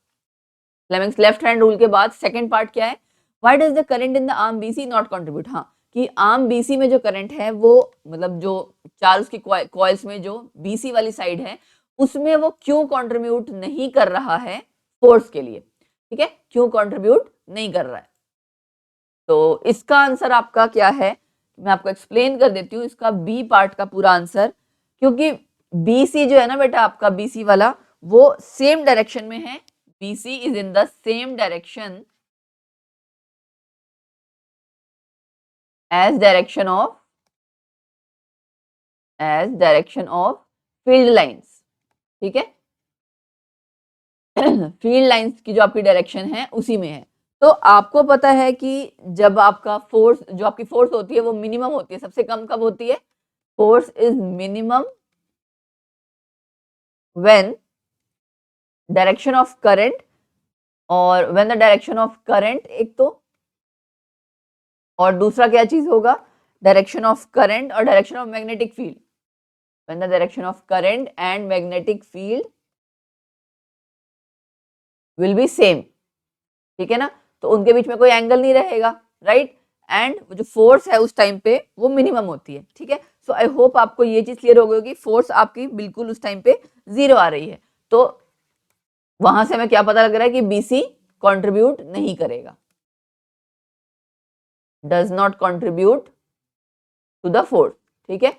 फ्लेमिंग्स लेफ्ट हैंड रूल के बाद सेकंड पार्ट क्या है? Why does the current in the arm BC not contribute. हाँ, कि आर्म BC में जो करंट है वो, मतलब जो चार उसकी कॉइल्स में जो BC वाली साइड है उसमें वो क्यों कंट्रीब्यूट नहीं कर रहा है फोर्स के लिए, ठीक है, क्यों कंट्रीब्यूट नहीं कर रहा है। तो इसका आंसर आपका क्या है, मैं आपको एक्सप्लेन कर देती हूँ इसका बी पार्ट का पूरा आंसर। क्योंकि BC जो है ना बेटा आपका, BC वाला वो सेम डायरेक्शन में है। BC is in the same direction as direction of field lines, ठीक है। फील्ड लाइंस की जो आपकी डायरेक्शन है उसी में है। तो आपको पता है कि जब आपका फोर्स, जो आपकी फोर्स होती है वो मिनिमम होती है, सबसे कम कब होती है? Force is minimum when direction of current और when the direction of current, एक तो, और दूसरा क्या चीज होगा, डायरेक्शन ऑफ करंट और direction of magnetic field, when the direction of current and magnetic field will be same, ठीक है ना, तो उनके बीच में कोई एंगल नहीं रहेगा, राइट, एंड जो फोर्स है उस टाइम पे वो मिनिमम होती है, ठीक है। सो आई होप आपको ये चीज क्लियर हो गई होगी, फोर्स आपकी बिल्कुल उस टाइम पे 0 आ रही है, तो वहां से हमें क्या पता लग रहा है कि BC कंट्रीब्यूट नहीं करेगा, does not contribute to the force, ठीक है।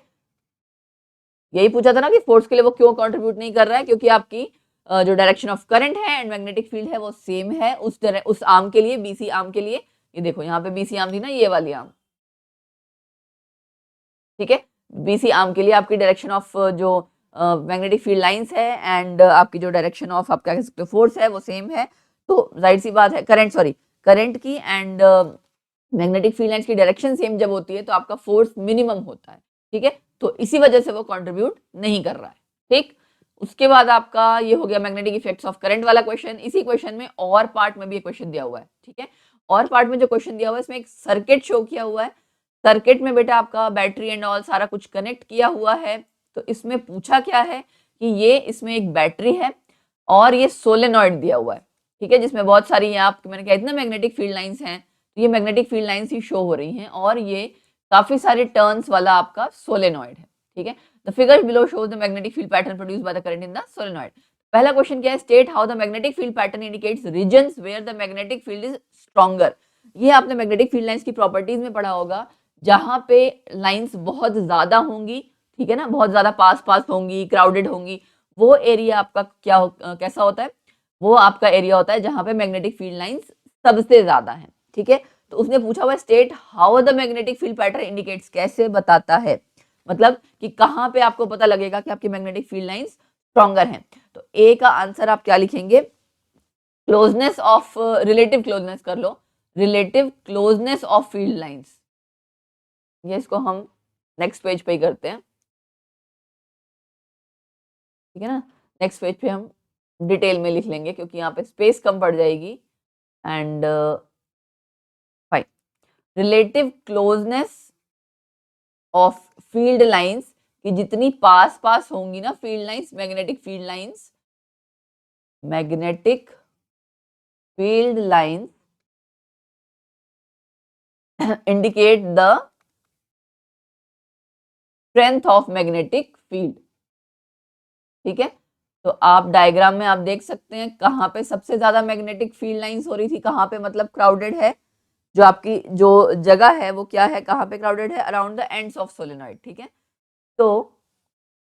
यही पूछा था ना कि फोर्स के लिए वो क्यों कंट्रीब्यूट नहीं कर रहा है, क्योंकि आपकी जो डायरेक्शन ऑफ करंट है एंड मैग्नेटिक फील्ड है वो सेम है उस आर्म के लिए, BC आर्म के लिए। ये देखो यहाँ पे BC आर्म थी ना, ये वाली आर्म, ठीक है। BC आर्म के लिए आपकी डायरेक्शन ऑफ जो मैग्नेटिक फील्ड लाइंस है एंड आपकी जो डायरेक्शन ऑफ आप क्या कह सकते हो फोर्स है वो सेम है, तो जाहिर सी बात है करंट की एंड मैग्नेटिक फील्ड लाइंस की डायरेक्शन सेम जब होती है तो आपका फोर्स मिनिमम होता है, ठीक है, तो इसी वजह से वो कंट्रीब्यूट नहीं कर रहा है, ठीक। उसके बाद आपका ये हो गया मैग्नेटिक इफेक्ट्स ऑफ करंट वाला क्वेश्चन। इसी क्वेश्चन में और पार्ट में भी एक क्वेश्चन दिया हुआ है, ठीक है, और पार्ट में जो क्वेश्चन दिया हुआ है इसमें एक सर्किट शो किया हुआ है, सर्किट में बेटा आपका बैटरी एंड ऑल सारा कुछ कनेक्ट किया हुआ है, तो इसमें पूछा क्या है कि ये इसमें एक बैटरी है और ये सोलेनॉइड दिया हुआ है, ठीक है, जिसमें बहुत सारी यहाँ आपकी मैंने कहा था ना मैग्नेटिक फील्ड लाइंस हैं, तो ये मैग्नेटिक फील्ड लाइंस ही शो हो रही हैं और ये काफी सारे टर्न्स वाला आपका सोलेनॉइड है, ठीक है। The figure below shows the magnetic field pattern produced by the current in the solenoid. पहला क्वेश्चन क्या है, state how the magnetic field pattern indicates regions where the magnetic field is stronger. ये आपने मैग्नेटिक फील्ड लाइंस की प्रॉपर्टीज में पढ़ा होगा, जहां पे लाइंस बहुत ज्यादा होंगी, ठीक है ना, बहुत ज्यादा पास पास होंगी, क्राउडेड होंगी, वो एरिया आपका कैसा होता है, वो आपका एरिया होता है जहां पे मैग्नेटिक फील्ड लाइंस सबसे ज्यादा है, ठीक है। तो उसने पूछा हुआ state how the magnetic field pattern indicates, कैसे बताता है, मतलब कि कहां पे आपको पता लगेगा कि आपकी मैग्नेटिक फील्ड लाइंस स्ट्रॉन्गर हैं। तो ए का आंसर आप क्या लिखेंगे, क्लोजनेस ऑफ, रिलेटिव क्लोजनेस कर लो, relative closeness of field lines, ये इसको हम नेक्स्ट पेज पे ही करते हैं, ठीक है ना, नेक्स्ट पेज पे हम डिटेल में लिख लेंगे क्योंकि यहाँ पे स्पेस कम पड़ जाएगी and fine. Relative closeness of field lines कि जितनी पास पास होंगी ना field lines, magnetic field lines, magnetic field lines indicate the strength of magnetic field, ठीक है। तो आप डायग्राम में आप देख सकते हैं कहाँ पे सबसे ज्यादा मैग्नेटिक फील्ड लाइंस हो रही थी, कहाँ पे मतलब क्राउडेड है, जो आपकी जो जगह है वो क्या है, कहाँ पे क्राउडेड है, around the ends of solenoid, ठीक है। तो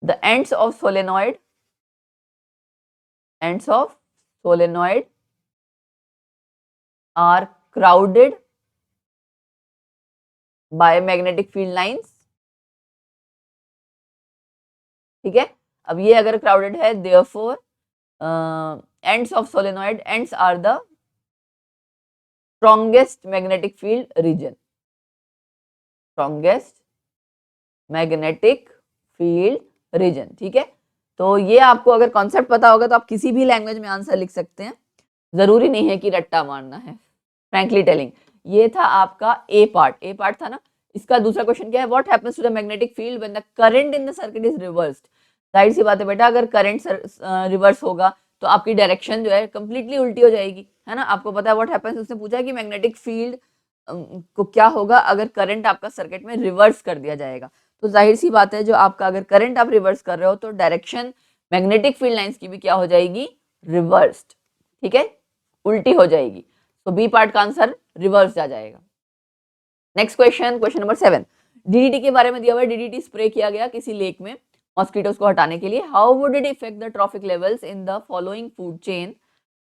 the ends of solenoid, ends of solenoid are crowded by magnetic field lines, ठीक है। अब ये अगर क्राउडेड है therefore ends of solenoid, ends are the strongest magnetic field region, strongest magnetic field region, ठीक है। तो ये आपको अगर कॉन्सेप्ट पता होगा तो आप किसी भी लैंग्वेज में आंसर लिख सकते हैं, जरूरी नहीं है कि रट्टा मारना है, फ्रैंकली टेलिंग। ये था आपका ए पार्ट था ना। इसका दूसरा क्वेश्चन क्या है, what happens to the magnetic field when the current in the circuit is reversed. जाहिर सी बात है बेटा, अगर करंट रिवर्स होगा तो आपकी डायरेक्शन जो है कंप्लीटली उल्टी हो जाएगी, है ना। आपको पता है व्हाट हैपेंस, उसने पूछा है कि मैग्नेटिक फील्ड को क्या होगा अगर करंट आपका सर्किट में रिवर्स कर दिया जाएगा। तो जाहिर सी बात है जो आपका अगर करंट आप रिवर्स कर रहे हो तो डायरेक्शन मैग्नेटिक फील्ड लाइंस की भी क्या हो जाएगी, रिवर्स्ड, ठीक है, उल्टी हो जाएगी। तो बी पार्ट का आंसर रिवर्स आ जाएगा। Next question, question number 7, DDT के बारे में दिया हुआ है। डीडीटी स्प्रे किया गया किसी लेक में मॉस्किटोज को हटाने के लिए। How would it effect the trophic levels in the following food chain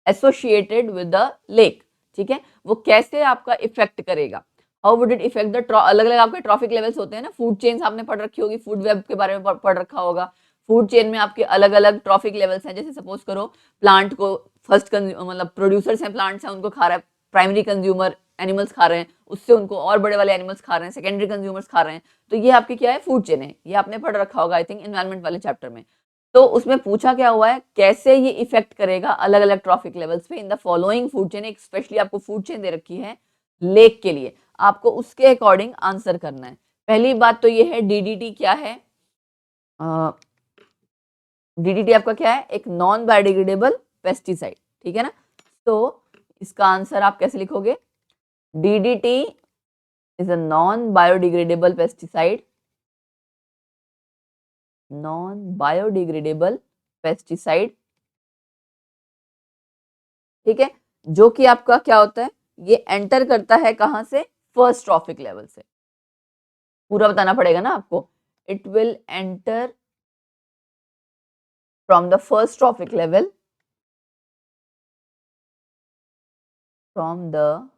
associated with the lake, ठीक है, वो कैसे आपका इफेक्ट करेगा। How would it effect the, अलग अलग आपके ट्रॉफिक लेवल्स होते हैं ना, फूड चेन्स आपने पढ़ रखी होगी, फूड वेब के बारे में पढ़ रखा होगा। फूड चेन में आपके अलग अलग ट्रॉफिक लेवल्स हैं, जैसे सपोज करो प्लांट को फर्स्ट मतलब प्रोड्यूसर्स हैं, प्लांट्स हैं, उनको खा रहा है, प्राइमरी कंज्यूमर एनिमल्स खा रहे हैं, उससे उनको और बड़े वाले एनिमल्स खा रहे हैं, सेकेंडरी कंज्यूमर्स खा रहे हैं, तो ये आपकी क्या है, फूड चेन है। ये आपने पढ़ रखा होगा आई थिंक एनवायरमेंट वाले चैप्टर में। तो उसमें पूछा क्या हुआ है, कैसे ये इफेक्ट करेगा अलग अलग ट्रॉफिक लेवल्स पे इन द फॉलोइंग फूड चेन। एक स्पेशली आपको फूड चेन दे रखी है लेक के लिए, आपको उसके अकॉर्डिंग आंसर करना है। पहली बात तो ये है डीडीटी क्या है। डीडीटी आपका क्या है, एक नॉन बायोडिग्रेडेबल पेस्टिसाइड, ठीक है ना। तो इसका आंसर आप कैसे लिखोगे, DDT is a non biodegradable pesticide, non biodegradable pesticide, ठीक है, जो कि आपका क्या होता है, ये एंटर करता है कहां से, फर्स्ट ट्रॉफिक लेवल से। पूरा बताना पड़ेगा ना आपको, it will enter from the first trophic level, from the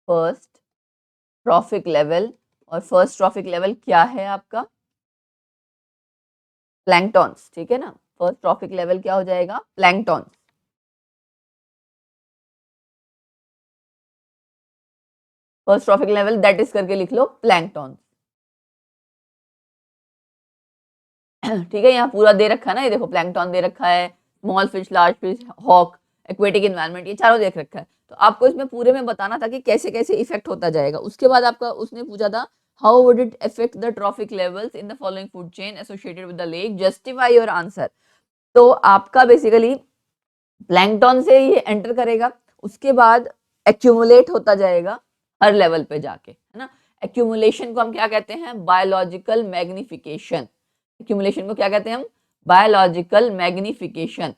first trophic level. और फर्स्ट ट्रॉफिक लेवल क्या है आपका, प्लैंकटॉन्स, ठीक है ना। फर्स्ट ट्रॉफिक लेवल क्या हो जाएगा, planktons. First trophic level that is करके लिख लो प्लैंकटॉन्स। ठीक है, यहाँ पूरा दे रखा है ना, ये देखो प्लैंकटॉन दे रखा है, small fish, large fish, hawk, aquatic environment, ये चारों देख रखा है। तो आपको इसमें पूरे में बताना था कि कैसे कैसे इफेक्ट होता जाएगा। उसके बाद आपका उसने पूछा था how would it affect the trophic levels in the following food chain associated with the lake, justify your answer. तो आपका बेसिकली प्लैंकटॉन से ये एंटर करेगा, उसके बाद एक्यूमुलेट होता जाएगा हर लेवल पे जाके, है ना। एक्यूमुलेशन को हम क्या कहते हैं, बायोलॉजिकल मैग्निफिकेशन। एक्यूमुलेशन को क्या कहते हैं हम, बायोलॉजिकल मैग्निफिकेशन।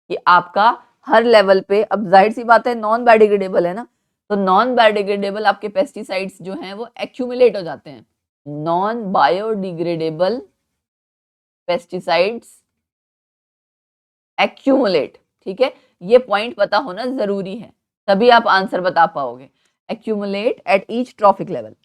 कि आपका हर लेवल पे, अब जाहिर सी बात है नॉन बायोडिग्रेडेबल है ना, तो नॉन बायोडिग्रेडेबल आपके पेस्टिसाइड्स जो हैं वो एक्यूमुलेट हो जाते हैं। नॉन बायोडिग्रेडेबल पेस्टिसाइड्स एक्यूमुलेट, ठीक है, ये पॉइंट पता होना जरूरी है, तभी आप आंसर बता पाओगे। Accumulate at each trophic level,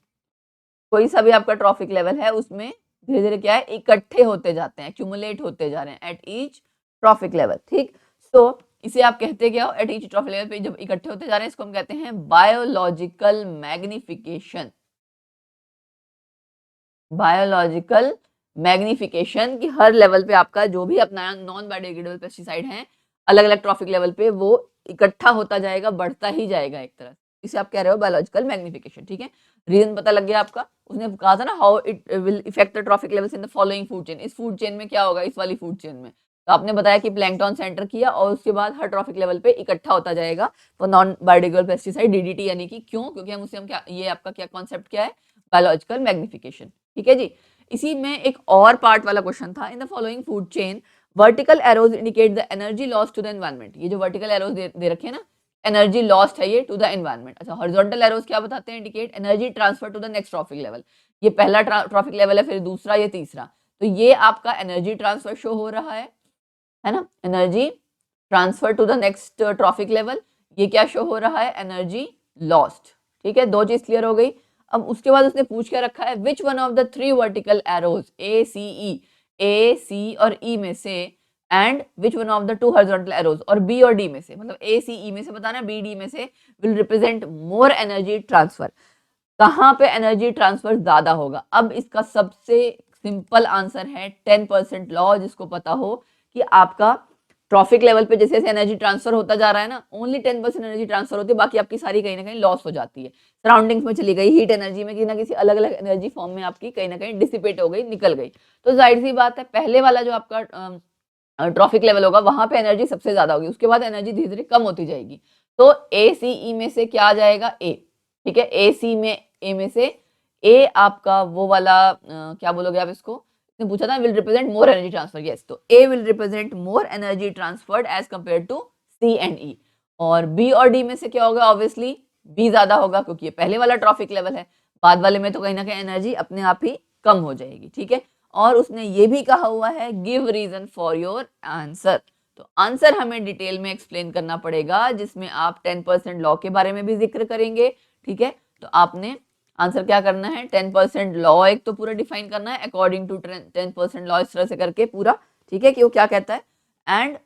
कोई सा भी आपका ट्रॉफिक लेवल है उसमें धीरे धीरे क्या है, इकट्ठे होते जाते हैं, एक्यूमुलेट होते जा रहे हैं एट ईच ट्रॉफिक लेवल, ठीक। तो इसे आप कहते क्या हो, एट ईच ट्रॉफिक लेवल पे जब इकट्ठे होते जा रहे हैं इसको हम कहते हैं बायोलॉजिकल मैग्निफिकेशन। बायोलॉजिकल मैग्निफिकेशन की हर लेवल पे आपका जो भी अपना नॉन बायोडिग्रेडेबल पेस्टिसाइड है अलग अलग ट्रॉफिक लेवल पे वो इकट्ठा होता जाएगा, बढ़ता ही जाएगा एक तरह, इसे आप कह रहे हो बायोलॉजिकल मैग्निफिकेशन, ठीक है। रीजन पता लग गया आपका, उसने कहा था ना how it will effect the trophic levels in the following food chain, इस फूड चेन में क्या होगा, इस वाली फूड चेन में। तो आपने बताया कि प्लैंकटॉन से एंटर किया और उसके बाद हर ट्रॉफिक लेवल पे इकट्ठा होता जाएगा वो नॉन बायोडिग्रेडेबल पेस्टिसाइड डीडीटी, यानी कि क्यों, क्योंकि हम उसे हम क्या, ये आपका क्या कॉन्सेप्ट क्या है, बायोलॉजिकल मैग्निफिकेशन, ठीक है जी। इसी में एक और पार्ट वाला क्वेश्चन था, in the following food chain vertical arrows indicate the energy loss to the environment. ये जो वर्टिकल एरोज दे रखे हैं ना, एनर्जी लॉस्ट है ये टू द एनवायरनमेंट। अच्छा, हॉरिजॉन्टल एरोज क्या बताते हैं, indicate energy transfer to the next trophic level. ये पहला ट्रॉफिक लेवल है, फिर दूसरा, ये तीसरा, तो ये आपका एनर्जी ट्रांसफर शो हो रहा है ना, energy transfer to the next trophic level. ये क्या शो हो रहा है, एनर्जी लॉस्ट, ठीक है, दो चीज क्लियर हो गई। अब उसके बाद उसने पूछ के रखा है which one of the three vertical arrows A C और ई में से and which one of the two horizontal arrows, और बी और डी में से, मतलब ए सी ई में से बताना, बी डी में से, will represent more energy transfer. कहां पे एनर्जी ट्रांसफर ज्यादा होगा। अब इसका सबसे सिंपल आंसर है 10% लॉ, जिसको पता हो कि आपका ट्रॉफिक लेवल पे जैसे जैसे एनर्जी ट्रांसफर होता जा रहा है ना, ओनली 10% एनर्जी ट्रांसफर होती है, बाकी आपकी सारी कहीं ना कहीं लॉस हो जाती है, सराउंडिंग्स में चली गई, हीट एनर्जी में किसी ना किसी अलग अलग एनर्जी फॉर्म में आपकी कहीं ना कहीं डिसिपेट हो गई, निकल गई। तो जाहिर सी बात है पहले वाला जो आपका ट्रॉफिक लेवल होगा वहां पे एनर्जी सबसे ज्यादा होगी, उसके बाद एनर्जी धीरे धीरे कम होती जाएगी। तो ए सी ई में से क्या आ जाएगा, ए, ठीक है, ए सी में, ए में से ए आपका वो वाला क्या बोलोगे आप इसको, इसने पूछा था will represent more energy transfer, yes, तो A will represent more energy transferred as compare to C and E. और बी और डी में से क्या होगा, ऑब्वियसली बी ज्यादा होगा क्योंकि ये पहले वाला ट्रॉफिक लेवल है, बाद वाले में तो कहीं ना कहीं एनर्जी अपने आप ही कम हो जाएगी, ठीक है। और उसने ये भी कहा हुआ है give reason for your answer, तो आंसर हमें डिटेल में एक्सप्लेन करना पड़ेगा, जिसमें आप 10% लॉ के बारे में भी जिक्र करेंगे, ठीक है। तो आपने आंसर क्या करना है, 10% लॉ एक तो पूरा डिफाइन करना है अकॉर्डिंग टू 10% लॉ, इस तरह से करके पूरा, ठीक है, कि वो क्या कहता है। एंड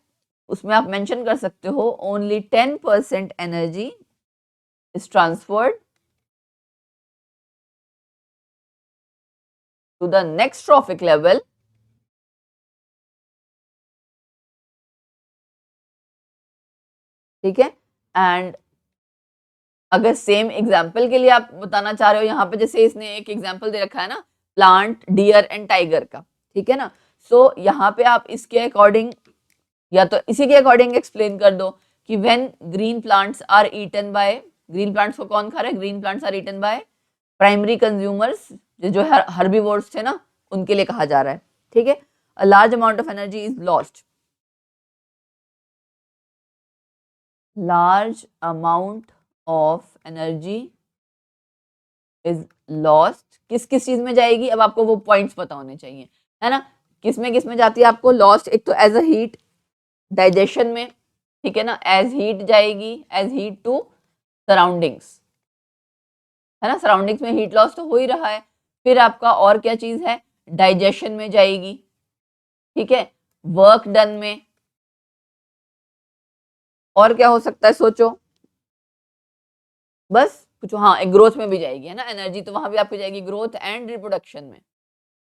उसमें आप मेंशन कर सकते हो only 10% energy is transferred to the next trophic level ठीक है। एंड अगर सेम एग्जाम्पल के लिए आप बताना चाह रहे हो, यहाँ पे जैसे इसने एक एग्जाम्पल दे रखा है ना, प्लांट, डियर एंड टाइगर का, ठीक है ना। सो यहाँ पे आप इसके अकॉर्डिंग या तो इसी के अकॉर्डिंग एक्सप्लेन कर दो कि when green plants are eaten by, green plants को कौन खा रहा है, green plants are eaten by primary consumers, जो हर्बीवोर्स थे ना, उनके लिए कहा जा रहा है, ठीक है। A large amount of energy is lost, large amount of energy is lost, किस किस चीज में जाएगी, अब आपको वो पॉइंट्स पता होने चाहिए, है ना। किस में जाती है आपको लॉस्ट, एक तो एज अ हीट डाइजेशन में, ठीक है ना, एज हीट जाएगी, एज हीट टू सराउंडिंग्स, है ना, सराउंडिंग्स में हीट लॉस तो हो ही रहा है। फिर आपका और क्या चीज है, डाइजेशन में जाएगी, ठीक है, वर्क डन में, और क्या हो सकता है सोचो, बस कुछ, हाँ एक ग्रोथ में भी जाएगी, है ना, एनर्जी तो वहां भी आपकी जाएगी ग्रोथ एंड रिप्रोडक्शन में,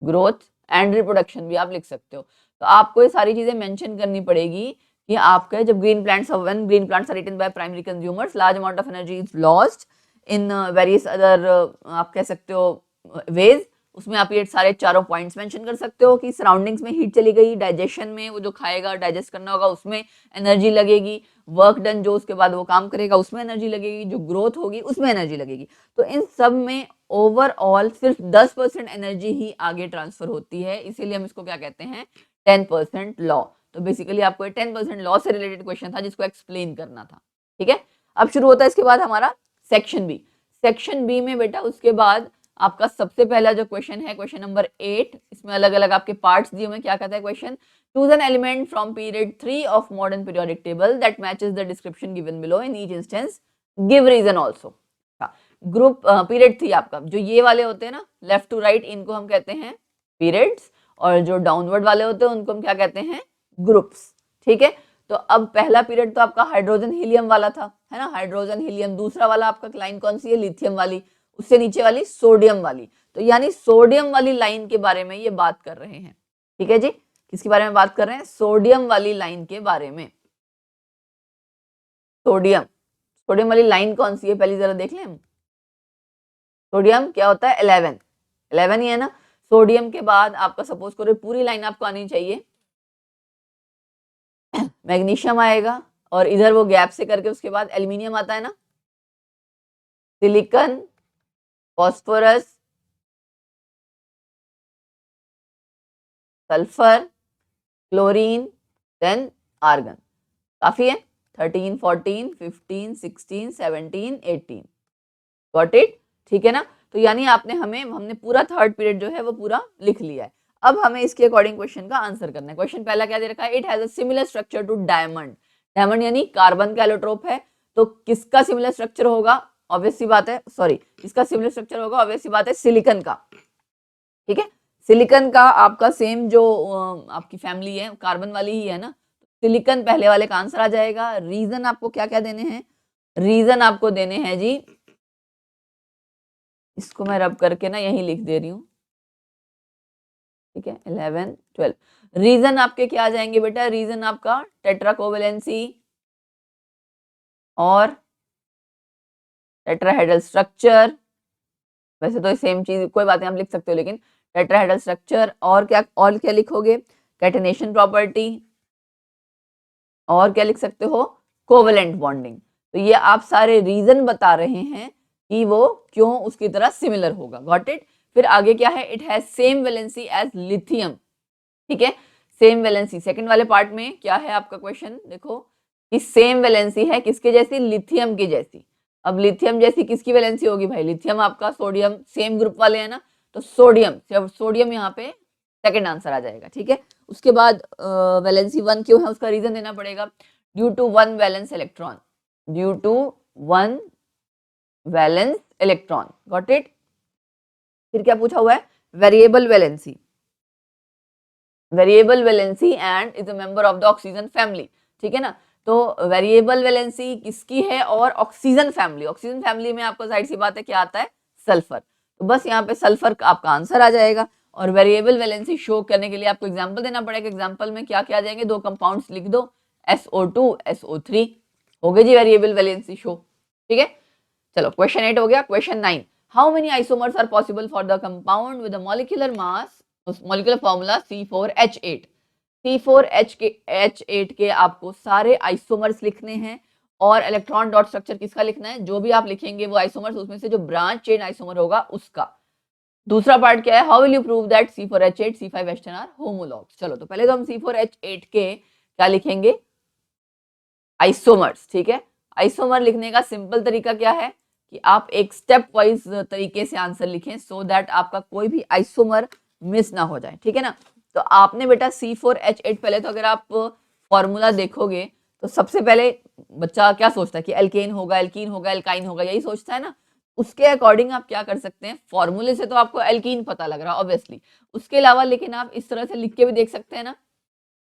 ग्रोथ एंड रिप्रोडक्शन भी आप लिख सकते हो। तो आपको ये सारी चीजें मेंशन करनी पड़ेगी कि आपके जब green plants, when green plants are eaten by primary consumers, large amount of energy is lost in various other, आप कह सकते हो वेज, उसमें आप ये सारे चारों पॉइंट्स मेंशन कर सकते हो कि सराउंडिंग्स में हीट चली गई, डाइजेशन में वो जो खाएगा डाइजेस्ट करना होगा उसमें एनर्जी लगेगी, वर्क डन जो उसके बाद वो काम करेगा उसमें एनर्जी लगेगी, जो ग्रोथ होगी उसमें एनर्जी लगेगी। तो इन सब में ओवरऑल सिर्फ 10% एनर्जी ही आगे ट्रांसफर होती है, इसीलिए हम इसको क्या कहते हैं, 10% लॉ। तो बेसिकली आपको 10% लॉ से रिलेटेड क्वेश्चन था जिसको एक्सप्लेन करना था, ठीक है। अब शुरू होता है इसके बाद हमारा सेक्शन बी। सेक्शन बी में बेटा उसके बाद आपका सबसे पहला जो क्वेश्चन है, क्वेश्चन नंबर 8, इसमें अलग अलग आपके पार्ट्स दिए हुए, क्या कहता है question, choose an element from period 3 of modern periodic table that matches the description given below, in each instance give reason also. Group period 3 आपका, जो ये वाले होते हैं ना लेफ्ट टू राइट, इनको हम कहते हैं पीरियड्स, और जो डाउनवर्ड वाले होते हैं उनको हम क्या कहते हैं, ग्रुप्स, ठीक है। तो अब पहला पीरियड तो आपका हाइड्रोजन हीलियम वाला था, है ना, हाइड्रोजन हीलियम। दूसरा वाला आपका लाइन कौन सी है, लिथियम वाली। उससे नीचे वाली सोडियम वाली, तो यानी सोडियम वाली लाइन के बारे में ये बात कर रहे हैं, ठीक है जी। किसके बारे में बात कर रहे हैं, सोडियम वाली लाइन के बारे में। सोडियम, सोडियम वाली लाइन कौन सी है पहले जरा देख लें हम। सोडियम क्या होता है, 11, 11 ही है ना। सोडियम के बाद आपका सपोज करो पूरी लाइन आपको आनी चाहिए, मैग्नीशियम आएगा, और इधर वो गैप से करके उसके बाद एल्यूमिनियम आता है ना, silicon, phosphorus, sulphur, chlorine, then argon. काफी है, 13, 14, 15, 16, 17, 18, गॉट इट, ठीक है ना। तो यानी हमने पूरा थर्ड पीरियड जो है वो पूरा लिख लिया है। अब हमें इसके अकॉर्डिंग क्वेश्चन का आंसर करना है। क्वेश्चन पहला क्या दे रखा है, it has a similar structure to diamond. Diamond यानी कार्बन का एलोट्रोप है, तो किसका सिमिलर स्ट्रक्चर होगा, ऑब्वियस सी बात है, सॉरी किसका सिमिलर स्ट्रक्चर होगा, ऑब्वियस सी बात है सिलिकॉन का, ठीक है। सिलिकॉन का आपका सेम जो आपकी फैमिली है कार्बन वाली ही है ना, सिलिकॉन पहले वाले का आंसर आ जाएगा। रीजन आपको क्या क्या देने हैं, रीजन आपको देने हैं जी, इसको मैं रब करके ना यही लिख दे रही हूँ, ठीक है, 11, 12। रीजन आपके क्या आ जाएंगे बेटा, रीजन आपका टेट्राकोवेलेंसी और टेट्राहेड्रल स्ट्रक्चर, वैसे तो सेम चीज कोई बात नहीं आप लिख सकते हो, लेकिन टेट्राहेड्रल स्ट्रक्चर, और क्या लिखोगे, कैटेनेशन प्रॉपर्टी, और क्या लिख सकते हो, कोवेलेंट बॉन्डिंग। तो ये आप सारे रीजन बता रहे हैं कि वो क्यों उसकी तरह सिमिलर होगा, गॉट इट। फिर आगे क्या है, it has same valency as lithium, ठीक है, सेम वैलेंसी। सेकंड वाले पार्ट में क्या है आपका क्वेश्चन, देखो कि सेम वैलेंसी है किसके जैसी, लिथियम की जैसी। अब लिथियम जैसी किसकी वैलेंसी होगी भाई, लिथियम आपका सोडियम, सेम ग्रुप वाले हैं ना, तो सोडियम, सोडियम यहाँ पे सेकंड आंसर आ जाएगा, ठीक है। उसके बाद वैलेंसी 1 क्यों है, उसका रीजन देना पड़ेगा, due to 1 valence electron, due to 1 valence electron, got it. फिर क्या पूछा हुआ है, variable valency, variable valency and is a member of the oxygen family, ठीक है ना। तो वेरिएबल वैलेंसी किसकी है, और ऑक्सीजन फैमिली, ऑक्सीजन फैमिली में आपको जाहिर सी बात है क्या आता है, सल्फर। तो बस यहाँ पे सल्फर का आपका आंसर आ जाएगा। और वेरिएबल वैलेंसी शो करने के लिए आपको एग्जांपल देना पड़ेगा, एग्जांपल में क्या क्या आ जाएंगे, दो कंपाउंड्स लिख दो, SO2, SO3, हो गई जी वेरिएबल वैलेंसी शो। ठीक है, चलो क्वेश्चन 8 हो गया। Question 9, how many isomers are possible for the compound with the molecular mass, molecular formula C4H8। C4H8 के आपको सारे आइसोमर्स लिखने हैं और इलेक्ट्रॉन डॉट स्ट्रक्चर किसका लिखना है, जो भी आप लिखेंगे वो आइसोमर्स, उसमें से जो ब्रांच चेन आइसोमर होगा उसका। दूसरा पार्ट क्या है, how will you prove that C4H8 C5H10 are homologues. चलो तो पहले तो हम C4H8 के क्या लिखेंगे, आइसोमर्स। ठीक है, आइसोमर लिखने का सिंपल तरीका क्या है कि आप एक स्टेप वाइज तरीके से आंसर लिखें सो दैट आपका कोई भी आइसोमर मिस ना हो जाए। ठीक है ना, तो आपने बेटा C4H8, पहले तो अगर आप फॉर्मूला देखोगे तो सबसे पहले बच्चा क्या सोचता है कि एल्केन होगा, एल्कीन होगा, एल्काइन होगा, यही सोचता है ना। उसके अकॉर्डिंग आप क्या कर सकते हैं, फॉर्मूले से तो आपको एल्कीन पता लग रहा है ऑब्वियसली, उसके अलावा लेकिन आप इस तरह से लिख के भी देख सकते हैं ना।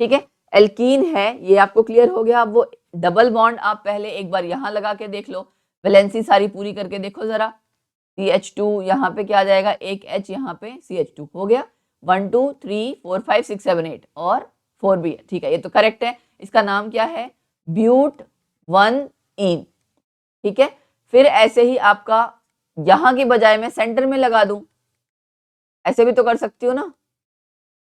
ठीक है, एल्कीन है ये आपको क्लियर हो गया। अब वो डबल बॉन्ड आप पहले एक बार यहाँ लगा के देख लो, वैलेंसी सारी पूरी करके देखो जरा। CH2 यहाँ पे क्या आ जाएगा, एक H यहाँ पे CH2 हो गया। 1 2 3 4 5 6 7 8 और 4 भी है। ठीक है, ये तो करेक्ट है। इसका नाम क्या है, ब्यूट 1 इन। ठीक है, फिर ऐसे ही आपका यहाँ की बजाय मैं सेंटर में लगा दूं, ऐसे भी तो कर सकती हूँ ना।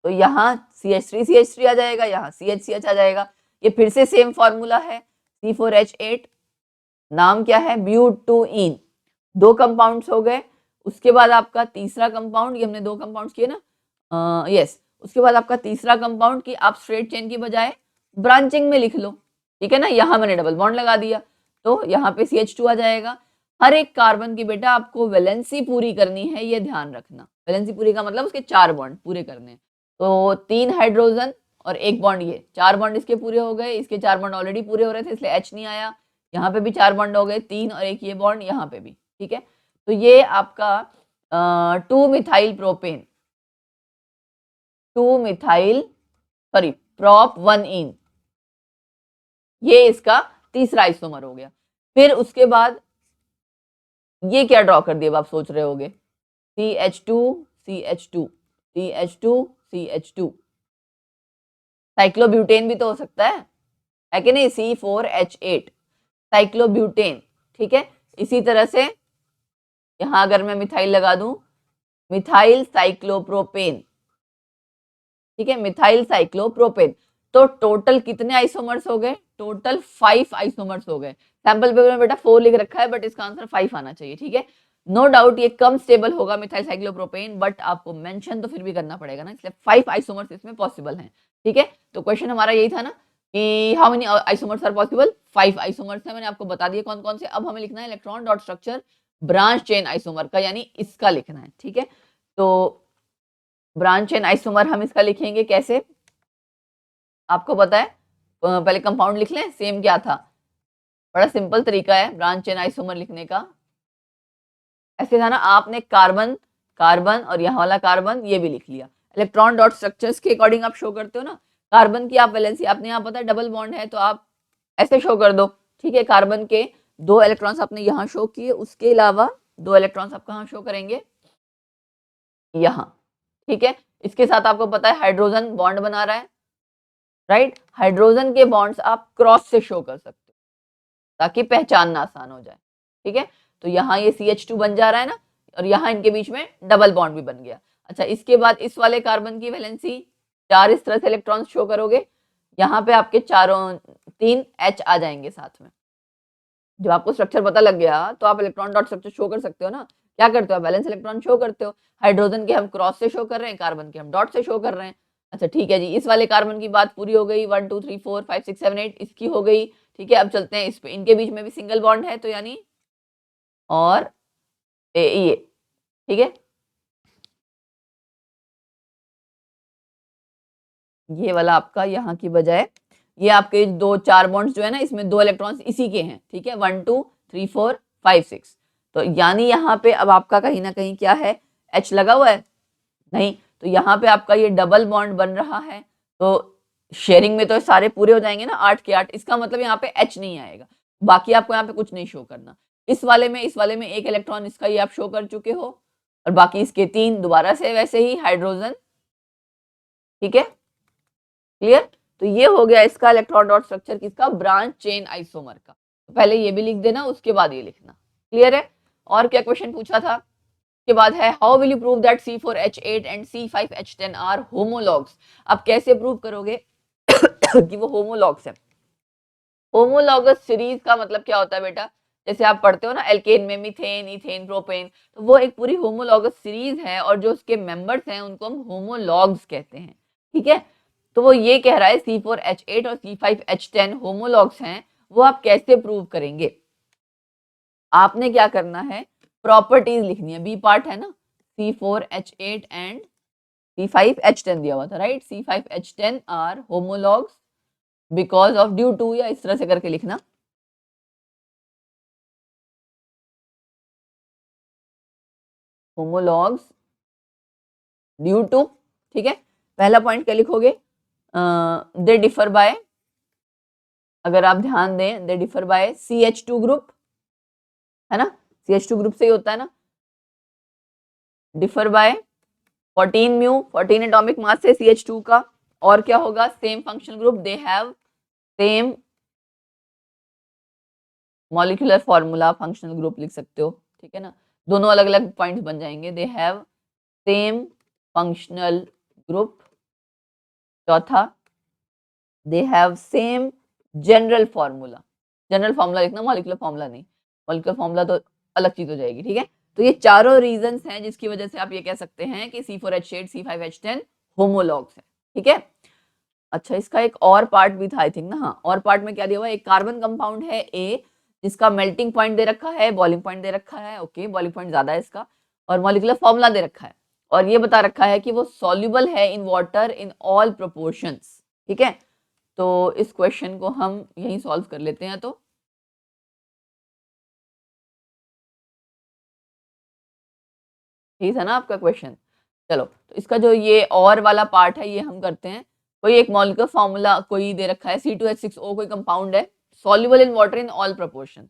तो यहाँ CH3 आ जाएगा, यहाँ CH आ जाएगा। ये फिर से सेम फॉर्मूला है, C4H8, नाम क्या है, ब्यूट 2 इन। दो कंपाउंड्स हो गए। उसके बाद आपका तीसरा कंपाउंड, ये हमने दो कंपाउंड्स किए ना, यस। उसके बाद आपका तीसरा कंपाउंड की आप स्ट्रेट चेन की बजाय ब्रांचिंग में लिख लो। ठीक है ना, यहाँ मैंने डबल बॉन्ड लगा दिया तो यहाँ पे CH2 आ जाएगा। हर एक कार्बन की बेटा आपको वैलेंसी पूरी करनी है, ये ध्यान रखना। वैलेंसी पूरी का मतलब उसके 4 बॉन्ड पूरे करने हैं। तो 3 हाइड्रोजन और एक बॉन्ड, ये 4 बॉन्ड इसके पूरे हो गए। इसके 4 बॉन्ड ऑलरेडी पूरे हो रहे थे इसलिए H नहीं आया। यहाँ पे भी 4 बॉन्ड हो गए, 3 और एक ये बॉन्ड यहाँ पे भी। ठीक है, तो ये आपका 2 methyl propane, 2 methyl sorry prop 1 इन, ये इसका तीसरा आइसोमर हो गया। फिर उसके बाद ये क्या ड्रॉ कर दिया आप सोच रहे होगे, CH2 CH2 CH2 CH2, cyclobutane भी तो हो सकता है कि नहीं, C4H8 साइक्लोब्यूटेन। ठीक है, इसी तरह से यहां अगर मैं मिथाइल लगा दूं, मिथाइल साइक्लोप्रोपेन। ठीक है, मिथाइल साइक्लोप्रोपेन। तो टोटल कितने आइसोमर्स हो गए, टोटल 5 आइसोमर्स हो गए। सैंपल पेपर में बेटा 4 लिख रखा है बट इसका आंसर 5 आना चाहिए। ठीक है, नो डाउट ये कम स्टेबल होगा मिथाइल साइक्लोप्रोपेन, बट आपको मेंशन तो फिर भी करना पड़ेगा ना, इसलिए 5 आइसोमर्स इसमें पॉसिबल हैं। ठीक है, तो क्वेश्चन हमारा यही था ना कि how many isomers are possible, 5 isomers है, मैंने आपको बता दिया कौन कौन से। अब हमें लिखना है electron dot structure branch chain isomer का, यानी इसका लिखना है। ठीक है, तो ब्रांच चेन आइसोमर हम इसका लिखेंगे कैसे, आपको पता है। पहले कंपाउंड लिख लें, सेम क्या था, बड़ा सिंपल तरीका है ब्रांच चेन आइसोमर लिखने का। ऐसे था ना, आपने कार्बन कार्बन और यहाँ वाला कार्बन ये भी लिख लिया। इलेक्ट्रॉन डॉट स्ट्रक्चर्स के अकॉर्डिंग आप शो करते हो ना, कार्बन की आप वैलेंसी, आपने यहाँ पता है डबल बॉन्ड है तो आप ऐसे शो कर दो। ठीक है, कार्बन के 2 इलेक्ट्रॉन्स आपने यहाँ शो किए, उसके अलावा 2 इलेक्ट्रॉन्स आप कहाँ शो करेंगे, यहाँ। ठीक है, इसके साथ आपको पता है हाइड्रोजन बॉन्ड बना रहा है, राइट। हाइड्रोजन के बॉन्ड्स आप क्रॉस से शो कर सकते हो ताकि पहचानना आसान हो जाए। ठीक है, तो यहाँ ये CH2 बन जा रहा है ना, और यहाँ इनके बीच में डबल बॉन्ड भी बन गया। अच्छा, इसके बाद इस वाले कार्बन की वैलेंसी 4 इस तरह से इलेक्ट्रॉन शो करोगे, यहाँ पे आपके चारों 3 H आ जाएंगे साथ में। जब आपको स्ट्रक्चर पता लग गया तो आप इलेक्ट्रॉन डॉट स्ट्रक्चर शो कर सकते हो ना। क्या करते हो, बैलेंस इलेक्ट्रॉन शो करते हो। हाइड्रोजन के हम क्रॉस से शो कर रहे हैं, कार्बन के हम डॉट से शो कर रहे हैं। अच्छा ठीक है जी, इस वाले कार्बन की बात पूरी हो गई। 1 2 3 4 5 6 7 8 इसकी हो गई। ठीक है, अब चलते हैं इस पे, इनके बीच में भी सिंगल बॉन्ड है तो यानी और ये ठीक है, ये वाला आपका यहाँ की बजाय ये आपके 2 4 बॉन्ड्स जो है ना, इसमें 2 इलेक्ट्रॉन्स इसी के हैं। ठीक है, 1 2 3 4 5 6, तो यानी यहाँ पे अब आपका कहीं ना कहीं क्या है, H लगा हुआ है नहीं, तो यहाँ पे आपका ये डबल बॉन्ड बन रहा है। तो शेयरिंग में तो सारे पूरे हो जाएंगे ना, 8 के 8, इसका मतलब यहाँ पे H नहीं आएगा। बाकी आपको यहाँ पे कुछ नहीं शो करना। इस वाले में एक इलेक्ट्रॉन इसका ये आप शो कर चुके हो, और बाकी इसके 3 दोबारा से वैसे ही हाइड्रोजन। ठीक है, क्लियर। तो ये हो गया इसका इलेक्ट्रॉन डॉट स्ट्रक्चर किसका, ब्रांच चेन आइसोमर का। पहले ये भी लिख देना, उसके बाद ये लिखना। क्लियर है? और क्या क्वेश्चन पूछा था? के बाद है how will you prove that C4H8 and C5H10 are homologues. आप कैसे प्रूव करोगे कि वो होमोलॉग्स है? होमोलॉगस सीरीज का मतलब क्या होता है बेटा? जैसे आप पढ़ते हो ना एल्केन में मीथेन, इथेन, प्रोपेन, तो वो एक पूरी होमोलॉगस सीरीज है और जो उसके मेंबर्स हैं उनको हम होमोलॉग्स कहते हैं। ठीक है, तो वो ये कह रहा है C4H8 और C5H10 होमोलॉग्स हैं, वो आप कैसे प्रूव करेंगे? आपने क्या करना है, प्रॉपर्टीज लिखनी है, बी पार्ट है ना, C4H8 एंड C5H10 दिया हुआ था, right? C5H10 are homologues because of due to, या इस तरह से करके लिखना, होमोलॉग्स ड्यू टू। ठीक है, पहला पॉइंट क्या लिखोगे? दे डिफर बाय, अगर आप ध्यान दें, they differ by CH2 group, है ना? CH2 ग्रुप से ही होता है ना, differ by 14 mu, 14 atomic mass है CH2 का। और क्या होगा? Same functional group, they have same molecular formula, functional group लिख सकते हो। ठीक है ना, दोनों अलग अलग पॉइंट्स बन जाएंगे। They have same functional group. चौथा, they have same general formula. General formula लिखना, मॉलिक्यूलर फॉर्मूला नहीं, मॉलिक्यूलर फॉर्मूला तो अलग चीज हो जाएगी। ठीक है, तो ये चारों रीजंस हैं जिसकी वजह से आप ये कह सकते हैं कि C4H8 C5H10 होमोलॉग्स है। ठीक है, अच्छा इसका एक और पार्ट भी था आई थिंक ना, हाँ, और पार्ट में क्या दिया हुआ है? एक कार्बन कंपाउंड है A, जिसका मेल्टिंग पॉइंट दे रखा है, बॉइलिंग पॉइंट दे रखा है, ओके, बॉइलिंग पॉइंट ज्यादा है इसका, और मॉलिक्यूलर फॉर्मूला दे रखा है, और ये बता रखा है कि वो सॉल्युबल है in water in all proportions. ठीक है, तो इस क्वेश्चन को हम यहीं सॉल्व कर लेते हैं। तो ठीक है ना आपका क्वेश्चन? चलो, तो इसका जो ये और वाला पार्ट है ये हम करते हैं। कोई एक मॉलिक्यूलर फॉर्मूला कोई दे रखा है, C2H6O कोई कंपाउंड है, soluble in water in all proportions.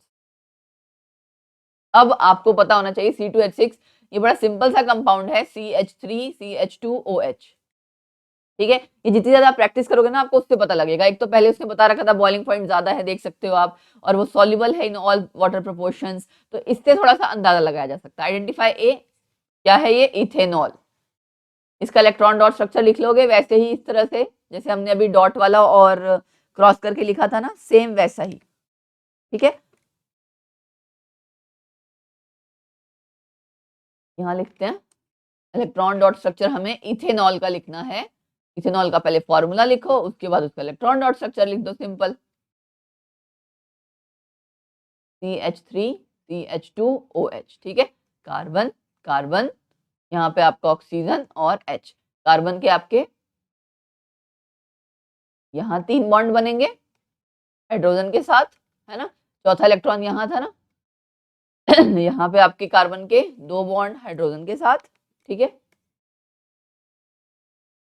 अब आपको पता होना चाहिए C2H6 ये बड़ा सिंपल सा कंपाउंड है, CH3CH2OH। ठीक है, ये जितनी ज्यादा प्रैक्टिस करोगे ना आपको उससे पता लगेगा। एक तो पहले उसने बता रखा था बॉइलिंग पॉइंट ज्यादा है, देख सकते हो आप, और वो सॉल्युबल है इन ऑल वाटर प्रोपोर्शंस, तो इससे थोड़ा सा अंदाजा लगाया जा सकता है। आइडेंटिफाई ए, क्या है ये? इथेनॉल। इसका इलेक्ट्रॉन डॉट स्ट्रक्चर लिख लोगे वैसे ही, इस तरह से जैसे हमने अभी डॉट वाला और क्रॉस करके लिखा था ना, सेम वैसा ही। ठीक है, यहाँ लिखते हैं इलेक्ट्रॉन डॉट स्ट्रक्चर हमें इथेनॉल का लिखना है। इथेनॉल का पहले फॉर्मूला लिखो, उसके बाद उसका इलेक्ट्रॉन डॉट स्ट्रक्चर लिख दो, सिंपल, CH3CH2OH। ठीक है, कार्बन कार्बन, यहाँ पे आपका ऑक्सीजन और H, कार्बन के आपके यहाँ 3 बॉन्ड बनेंगे हाइड्रोजन के साथ, है ना? चौथा इलेक्ट्रॉन यहाँ था ना यहाँ पे आपके कार्बन के 2 बॉन्ड हाइड्रोजन के साथ। ठीक है,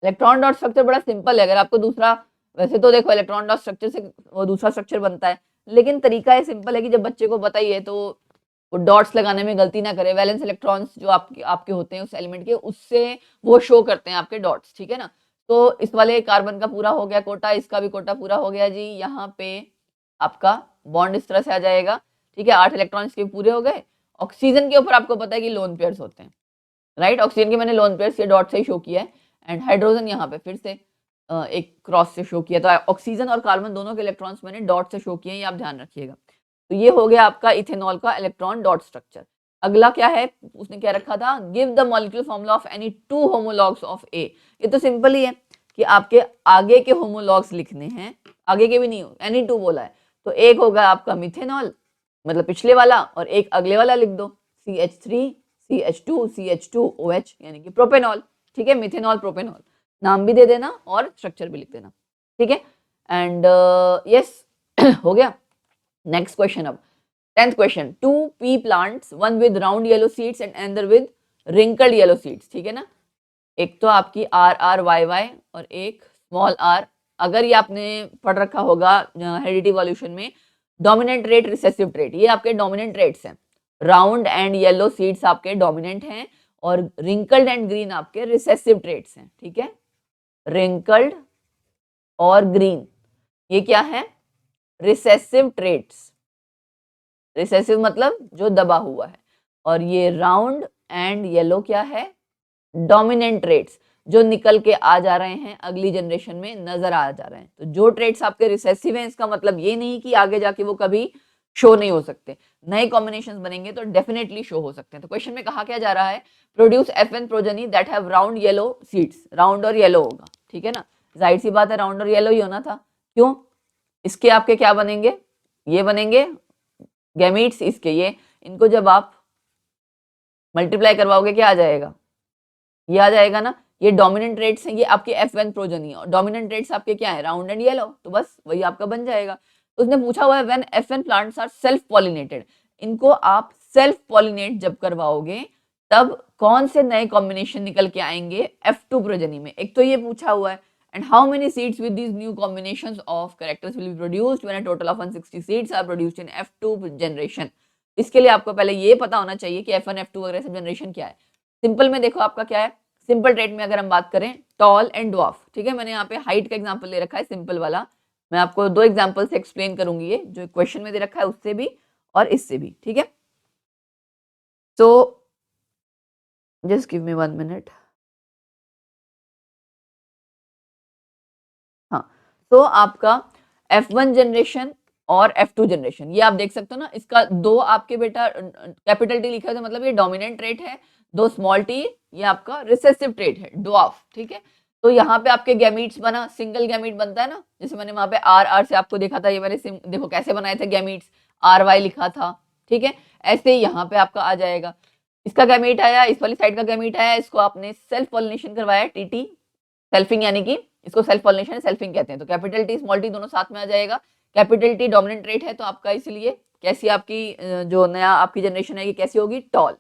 इलेक्ट्रॉन डॉट स्ट्रक्चर बड़ा सिंपल है। अगर आपको दूसरा, वैसे तो देखो इलेक्ट्रॉन डॉट स्ट्रक्चर से वो दूसरा स्ट्रक्चर बनता है, लेकिन तरीका ये सिंपल है कि जब बच्चे को बताइए तो वो डॉट्स लगाने में गलती ना करे। वैलेंस इलेक्ट्रॉन्स जो आपके आपके होते हैं उस एलिमेंट के, उससे वो शो करते हैं आपके डॉट्स। ठीक है ना, तो इस वाले कार्बन का पूरा हो गया कोटा, इसका भी कोटा पूरा हो गया जी। यहाँ पे आपका बॉन्ड इस तरह से आ जाएगा। ठीक है, 8 इलेक्ट्रॉन इसके पूरे हो गए। ऑक्सीजन के ऊपर आपको पता है कि लोन पेयर्स होते हैं, राइट? ऑक्सीजन के मैंने लोन पेयर्स ये डॉट से ही शो किया है, एंड हाइड्रोजन यहाँ पे फिर से एक क्रॉस से शो किया। तो ऑक्सीजन और कार्बन दोनों के इलेक्ट्रॉन्स मैंने डॉट से शो किए हैं, ये आप ध्यान रखिएगा। तो ये हो गया आपका इथेनॉल का इलेक्ट्रॉन डॉट स्ट्रक्चर। अगला क्या है, उसने क्या रखा था? Give the molecular formula of any 2 homologues of A. ये तो सिंपल ही है कि आपके आगे के होमोलॉग्स लिखने हैं, आगे के भी नहीं, एनी 2 बोला है, तो एक होगा आपका मिथेनॉल, मतलब पिछले वाला, और एक अगले वाला लिख दो, CH3CH2CH2OH, यानी कि प्रोपेनॉल। ठीक है, मिथेनॉल प्रोपेनॉल, नाम भी दे देना और स्ट्रक्चर भी लिख देना। ठीक है, एंड यस हो गया। नेक्स्ट क्वेश्चन, अब 10th question, 2 pea plants, one with round yellow seeds and another with wrinkled yellow seeds। ठीक है ना, एक तो आपकी RRYY और एक स्मॉल r। अगर ये आपने पढ़ रखा होगा हेरिडिटी इवोल्यूशन में, डोमिनेंट ट्रेट, रिसेसिव ट्रेट, ये आपके डोमिनेंट ट्रेट्स हैं। राउंड एंड येलो सीड्स आपके डोमिनेंट हैं, और रिंकल्ड एंड ग्रीन आपके रिसेसिव ट्रेट्स हैं। ठीक है, रिंकल्ड और ग्रीन ये क्या है? Recessive traits. रिसेसिव मतलब जो दबा हुआ है, और ये राउंड एंड येलो क्या है, डोमिनेंट ट्रेट्स जो निकल के आ जा रहे हैं, अगली जनरेशन में नजर आ जा रहे हैं। तो जो ट्रेट्स आपके रिसेसिव हैं, इसका मतलब ये नहीं कि आगे जाके वो कभी शो नहीं हो सकते, नए कॉम्बिनेशंस बनेंगे तो डेफिनेटली शो हो सकते हैं। तो क्वेश्चन में कहा क्या जा रहा है, produce FN progeny that have round yellow seeds, round और येलो होगा, ठीक है ना, जाहिर सी बात है राउंड और येलो ही होना था। क्यों, इसके आपके क्या बनेंगे, ये बनेंगे गैमीट्स इसके, ये इनको जब आप मल्टीप्लाई करवाओगे क्या आ जाएगा, ये आ जाएगा ना, ये डोमिनेंट ट्रेट्स हैं, ये आपके F1 प्रोजेनी, और डोमिनेंट ट्रेट्स आपके क्या है, राउंड एंड येलो, तो बस वही आपका बन जाएगा। तो उसने पूछा हुआ है when FN plants are self pollinated, इनको आप सेल्फ पॉलिनेट जब करवाओगे तब कौन से नए कॉम्बिनेशन निकल के आएंगे F2 प्रोजेनी में, एक तो ये पूछा हुआ है, and how many seeds with these new combinations of characters will be produced when a total of 160 seeds are produced in F2 generation. इसके लिए आपको पहले ये पता होना चाहिए कि F1 F2 वगैरह सब जनरेशन क्या है। सिंपल में देखो आपका क्या है, सिंपल ट्रेट में अगर हम बात करें टॉल एंड ड्वार्फ, ठीक है, मैंने यहाँ पे हाइट का एग्जांपल ले रखा है सिंपल वाला, मैं आपको दो एग्जांपल से एक्सप्लेन करूंगी, ये जो क्वेश्चन में दे रखा है उससे भी और इससे भी, ठीक है। So just give me 1 minute. हाँ, तो आपका F1 जनरेशन और F2 जनरेशन, ये आप देख सकते हो ना, इसका दो आपके बेटा कैपिटल टी लिखा है तो मतलब ये डोमिनेंट ट्रेट है, दो स्मॉल टी ये आपका रिसेसिव ट्रेट है, ड्वार्फ, ठीक है। तो यहाँ पे आपके गैमीट्स बना, सिंगल गैमीट बनता है ना, जैसे मैंने वहां पे आर से आपको देखा था, ये मैंने देखो कैसे बनाए थे गैमीट्स, RY लिखा था, ठीक है, ऐसे ही यहाँ पे आपका आ जाएगा, इसका गैमीट आया, इस वाली साइड का गैमीट आया, इसको आपने सेल्फ पॉलिनेशन करवाया, TT सेल्फिंग, यानी कि इसको सेल्फ पॉलिनेशन सेल्फिंग कहते हैं। तो कैपिटल टी स्मॉल टी दोनों साथ में आ जाएगा, कैपिटल टी डोमिनेंट ट्रेट है तो आपका इसलिए कैसी आपकी जो नया आपकी जनरेशन है कैसी होगी, टॉल।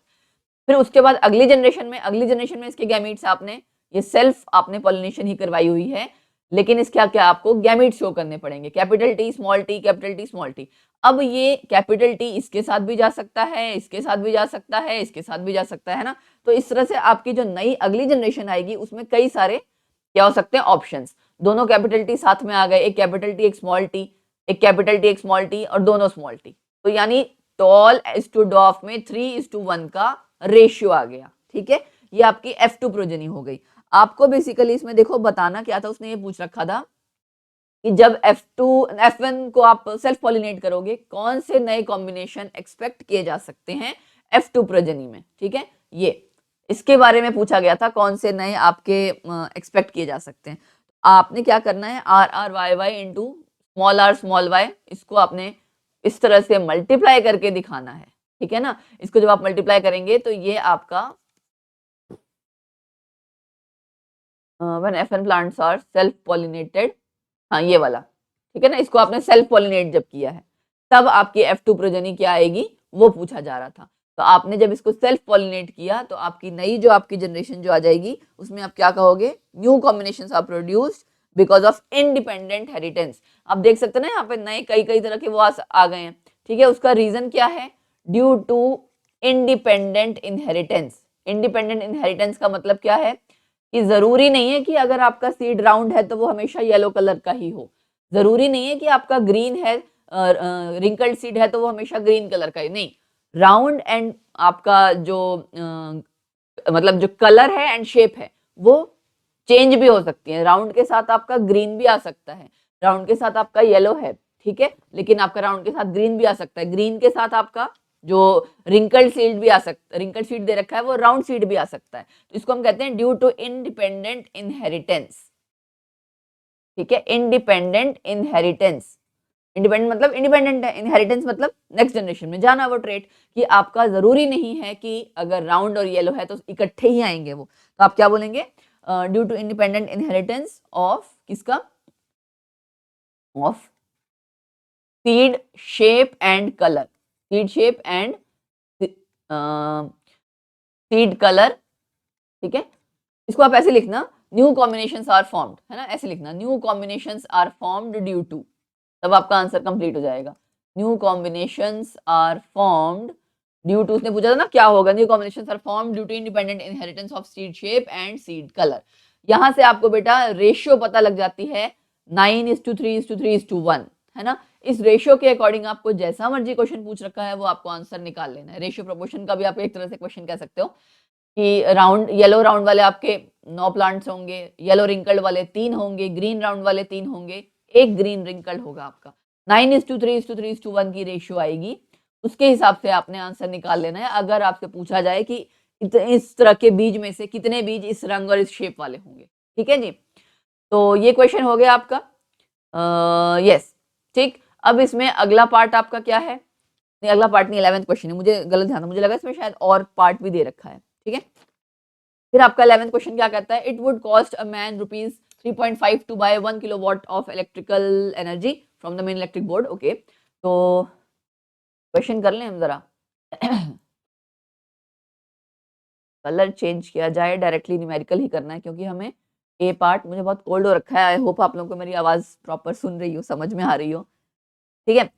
फिर उसके बाद अगली जनरेशन में इसके गैमीट्स आपने ये सेल्फ आपने पॉलिनेशन ही करवाई हुई है, लेकिन इसके क्या आपको गैमीट शो करने पड़ेंगे, capital T small T, capital T small T. अब ये कैपिटल टी इसके साथ भी जा सकता है, इसके साथ भी जा सकता है, इसके साथ भी जा सकता है ना। तो इस तरह से आपकी जो नई अगली जनरेशन आएगी उसमें कई सारे क्या हो सकते हैं ऑप्शंस, दोनों कैपिटल टी साथ में आ गए, एक कैपिटल टी एक स्मॉल टी, एक कैपिटल टी एक स्मॉल टी और दोनों स्मॉल टी, तो यानी टॉल इज टू डॉफ में 3:1 का रेशियो आ गया, ठीक है। ये आपकी F2 प्रोजेनी हो गई। आपको बेसिकली इसमें देखो बताना क्या था, उसने ये पूछ रखा था कि जब F1 को आप सेल्फ पॉलिनेट करोगे कौन से नए कॉम्बिनेशन एक्सपेक्ट किए जा सकते हैं F2 प्रोजेनी में, ठीक है, ये इसके बारे में पूछा गया था, कौन से नए आपके एक्सपेक्ट किए जा सकते हैं। आपने क्या करना है, RRYY इंटू स्मॉल y, इसको आपने इस तरह से मल्टीप्लाई करके दिखाना है, ठीक है ना। इसको जब आप मल्टीप्लाई करेंगे तो ये आपका when FN plants are self pollinated, हाँ ये वाला, ठीक है ना, इसको आपने सेल्फ पॉलिनेट जब किया है तब आपकी F2 प्रोजेनी क्या आएगी वो पूछा जा रहा था। तो आपने जब इसको सेल्फ पॉलिनेट किया तो आपकी नई जो आपकी जनरेशन जो आ जाएगी उसमें आप क्या कहोगे, new combinations are produced because of independent inheritance. आप देख सकते हैं ना यहाँ पे नए कई तरह के वो आ गए हैं, ठीक है, उसका रीजन क्या है, due to independent inheritance. Independent inheritance का मतलब क्या है कि जरूरी नहीं है कि अगर आपका सीड राउंड है तो वो हमेशा येलो कलर का ही हो, जरूरी नहीं है कि आपका ग्रीन है रिंकल्ड सीड है तो वो हमेशा ग्रीन कलर का ही, नहीं, राउंड एंड आपका जो मतलब जो कलर है एंड शेप है वो चेंज भी हो सकती है। राउंड के साथ आपका ग्रीन भी आ सकता है, राउंड के साथ आपका येलो है, ठीक है, लेकिन आपका राउंड के साथ ग्रीन भी आ सकता है, ग्रीन के साथ आपका जो रिंकल्ड सीड भी आ सकता है, रिंकल्ड सीड दे रखा है वो राउंड सीड भी आ सकता है। तो इसको हम कहते हैं ड्यू टू इंडिपेंडेंट इनहेरिटेंस, ठीक है, इंडिपेंडेंट इनहेरिटेंस। इंडिपेंडेंट मतलब इंडिपेंडेंट है, इनहेरिटेंस मतलब नेक्स्ट जनरेशन में जाना वो ट्रेट, कि आपका जरूरी नहीं है कि अगर राउंड और येलो है तो इकट्ठे ही आएंगे वो। तो आप क्या बोलेंगे, due to independent inheritance of किसका, of seed shape and colour, seed shape and seed colour, ठीक है। इसको आप ऐसे लिखना, न्यू कॉम्बिनेशंस आर फॉर्म्ड, है ना, ऐसे लिखना, new combinations are formed due to, तब आपका आंसर कंप्लीट हो जाएगा। New combinations are formed due to, उसने पूछा था ना क्या होगा, new combinations are formed due to independent inheritance of seed shape and seed colour. यहां से आपको बेटा रेशियो पता लग जाती है 9:3:3:1, है ना। इस रेशियो के अकॉर्डिंग आपको जैसा मर्जी क्वेश्चन पूछ रखा है वो आपको आंसर निकाल लेना है। रेशियो प्रोपोर्शन का भी आप एक तरह से क्वेश्चन कह सकते हो कि राउंड येलो राउंड वाले आपके 9 प्लांट्स होंगे, येलो रिंकल्ड वाले 3 होंगे, ग्रीन राउंड वाले 3 होंगे, एक ग्रीन रिंकल्ड होगा आपका। 9:3:3:1 की रेशियो आएगी, उसके हिसाब से आपने आंसर निकाल लेना है। अगर आपसे पूछा जाए कि इस तरह के बीज में से कितने बीज इस रंग और इस शेप वाले होंगे, ठीक है जी। तो ये क्वेश्चन हो गया आपका। यस, ठीक। अब इसमें अगला पार्ट आपका क्या है? नहीं, अगला पार्ट नहीं, 11th क्वेश्चन है, मुझे गलत ध्यान था, मुझे लगा इसमें शायद और पार्ट भी दे रखा है, ठीक है। फिर आपका 11th क्वेश्चन क्या कहता है? It would cost a man ₹3.5 to buy 1 kilowatt of electrical energy from the main electric board. Okay, तो क्वेश्चन कर लें हम जरा। कलर चेंज किया जाए, डायरेक्टली न्यूमेरिकल ही करना है क्योंकि हमें ए पार्ट, मुझे बहुत कोल्ड हो रखा है। आई होप आप लोगों को मेरी आवाज़ प्रॉपर सुन रही हो, समझ में आ रही हो, ठीक है।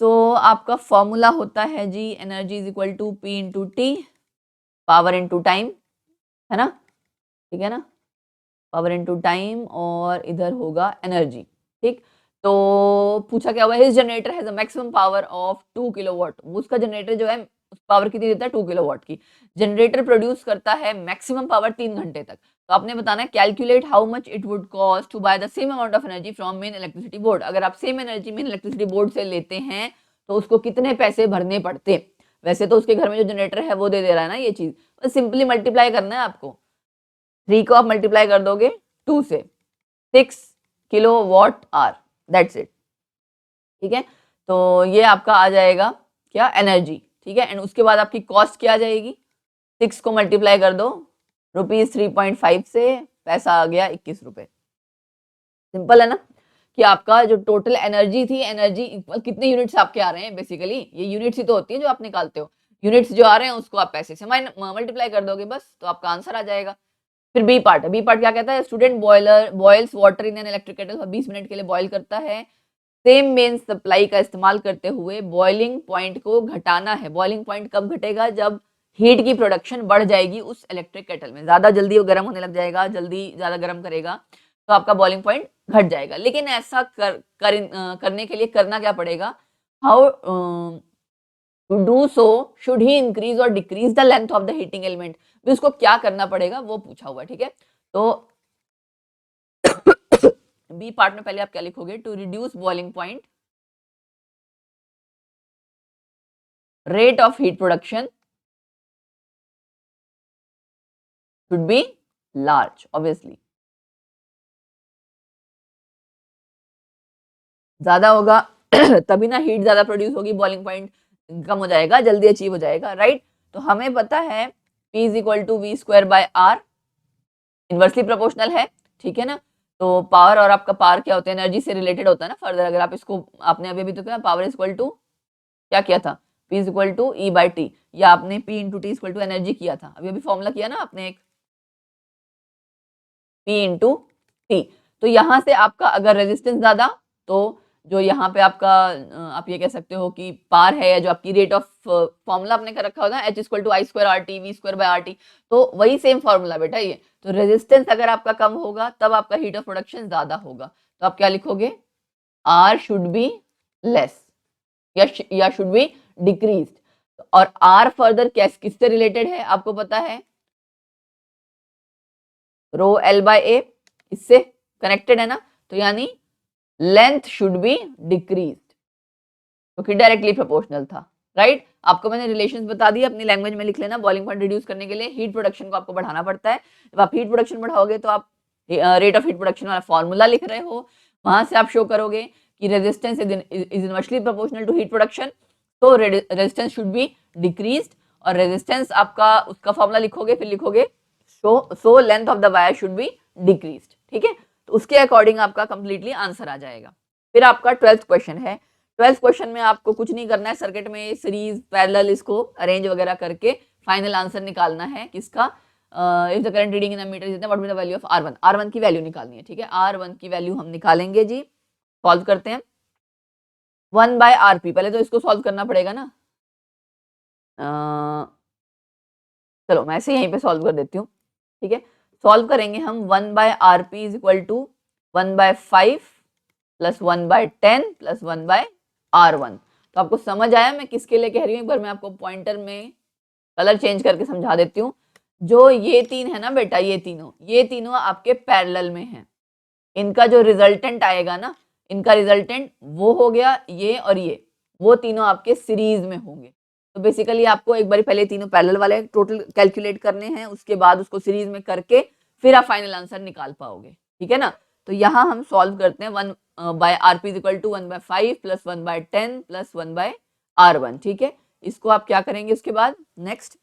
सो आपका फॉर्मूला होता है जी, energy is equal to P into T, power into time, है ना, ठीक है ना, पावर इंटू टाइम और इधर होगा एनर्जी, ठीक। तो पूछा क्या हुआ है? His generator has a maximum power of 2 kilowatt. उसका जनरेटर जो है पावर कितनी देता है? 2 किलोवाट की। जनरेटर प्रोड्यूस करता है मैक्सिमम पावर 3 घंटे तक। तो आपने बताना है calculate how much it would cost to buy the same amount of energy from main electricity board. अगर आप same energy main electricity board से लेते हैं तो उसको कितने पैसे भरने पड़ते। वैसे तो उसके घर में जो जनरेटर है वो दे रहा है ना ये चीज, बस सिंपली मल्टीप्लाई करना है आपको। 3 को आप मल्टीप्लाई कर दोगे 2 से, 6 किलोवाट आवर, दैट्स इट, ठीक है। तो ये आपका आ जाएगा क्या? एनर्जी, ठीक है। एंड उसके बाद आपकी कॉस्ट क्या आ जाएगी? 6 को मल्टीप्लाई कर दो ₹3.5 से, पैसा आ गया 21 रुपए। सिंपल है ना कि आपका जो टोटल एनर्जी थी, एनर्जी कितने यूनिट्स आपके आ रहे हैं, बेसिकली ये यूनिट्स ही तो होती है जो आप निकालते हो। यूनिट्स जो आ रहे हैं उसको आप पैसे से मल्टीप्लाई कर दोगे बस, तो आपका आंसर आ जाएगा। फिर बी पार्ट है। बी पार्ट क्या कहता है? Student boils water in an electric kettle, 20 minute के लिए बॉयल करता है। सेम मेन सप्लाई का इस्तेमाल करते हुए बॉइलिंग पॉइंट को घटाना है। बॉइलिंग पॉइंट कब घटेगा? जब हीट की प्रोडक्शन बढ़ जाएगी उस इलेक्ट्रिक केटल में, ज्यादा जल्दी वो गर्म होने लग जाएगा, जल्दी ज्यादा गर्म करेगा तो आपका बॉइलिंग पॉइंट घट जाएगा। लेकिन ऐसा करने के लिए करना क्या पड़ेगा? How to do so, should he increase और decrease the length of the heating element. भी उसको क्या करना पड़ेगा वो पूछा हुआ है, ठीक है। तो बी पार्ट में पहले आप क्या लिखोगे? To reduce boiling point, rate of heat production should be large, obviously ज्यादा होगा तभी ना हीट ज्यादा प्रोड्यूस होगी, बॉइलिंग पॉइंट कम हो जाएगा, जल्दी अचीव हो जाएगा, राइट। तो हमें पता है P is equal to V square by R, inversely proportional है, ठीक है ना। तो पावर और आपका पावर क्या होता है? एनर्जी से रिलेटेड होता है ना। फर्दर अगर आप इसको, आपने अभी तो क्या पावर इज इक्वल टू क्या किया था? P is equal to E by T, या आपने P into T equal to energy किया था, अभी फॉर्मूला किया ना आपने एक, P इंटू टी। तो यहाँ से आपका अगर रेजिस्टेंस ज्यादा, तो जो यहाँ पे आपका आप ये कह सकते हो कि पार है, या जो आपकी रेट ऑफ फॉर्मूला आपने कर रखा होगा H equal to I square R T V square by R T, तो वही सेम फॉर्मूला बेटा ये। तो रेजिस्टेंस अगर आपका कम होगा तब आपका हीट ऑफ प्रोडक्शन ज्यादा होगा। तो आप क्या लिखोगे? आर शुड बी लेस या शुड बी डिक्रीज। और आर फर्दर किससे रिलेटेड है आपको पता है? रो एल बाय ए, इससे कनेक्टेड है ना। तो यानी लेंथ शुड बी डिक्रीज, क्योंकि डायरेक्टली प्रोपोर्शनल था, राइट। आपको मैंने रिलेशंस बता दिए, अपनी लैंग्वेज में लिख लेना। बॉइलिंग पॉइंट रिड्यूस करने के लिए हीट प्रोडक्शन को आपको बढ़ाना पड़ता है। जब आप हीट प्रोडक्शन बढ़ाओगे तो आप रेट ऑफ हीट प्रोडक्शन वाला फॉर्मूला लिख रहे हो, वहां से आप शो करोगे कि resistance is inversely proportional to heat production, तो रेजिस्टेंस शुड बी डिक्रीज्ड। और रेजिस्टेंस आपका उसका फॉर्मूला लिखोगे, फिर लिखोगे so length of the wire should be decreased, ठीक है। तो उसके अकॉर्डिंग आपका कंप्लीटली आंसर आ जाएगा। फिर आपका 12th क्वेश्चन है। 12th क्वेश्शन में आपको कुछ नहीं करना है, सर्किट में सीरीज पैरेलल इसको अरेंज वगैरह करके फाइनल आंसर निकालना है किसका? If the current reading in a meter is what will the value of R1। R1 की वैल्यू निकालनी है, ठीक है। R1 की वैल्यू हम निकालेंगे जी, सॉल्व करते हैं। 1 बाय RP, पहले तो इसको सॉल्व करना पड़ेगा ना। चलो मैं ऐसे यहीं पे सॉल्व कर देती हूँ, ठीक है। सॉल्व करेंगे हम 1 by RP is equal to 1 by 5 plus 1 by 10 plus 1 by R1। तो आपको समझ आया मैं किसके लिए कह रही हूँ? एक बार मैं आपको पॉइंटर में कलर चेंज करके समझा देती हूँ। जो ये तीन है ना बेटा, ये तीनों आपके पैरेलल में हैं। इनका जो रिजल्टेंट आएगा ना, इनका रिजल्टेंट वो हो गया ये और ये, वो तीनों आपके सीरीज में होंगे। तो बेसिकली आपको एक बार पहले तीनों पैरेलल वाले टोटल कैलकुलेट करने हैं, उसके बाद उसको सीरीज में करके फिर आप फाइनल आंसर निकाल पाओगे, ठीक है ना। तो यहाँ हम सॉल्व करते हैं 1/rp is equal to 1/5 plus 1/10 plus 1/r1, ठीक है। इसको आप क्या करेंगे उसके बाद, नेक्स्ट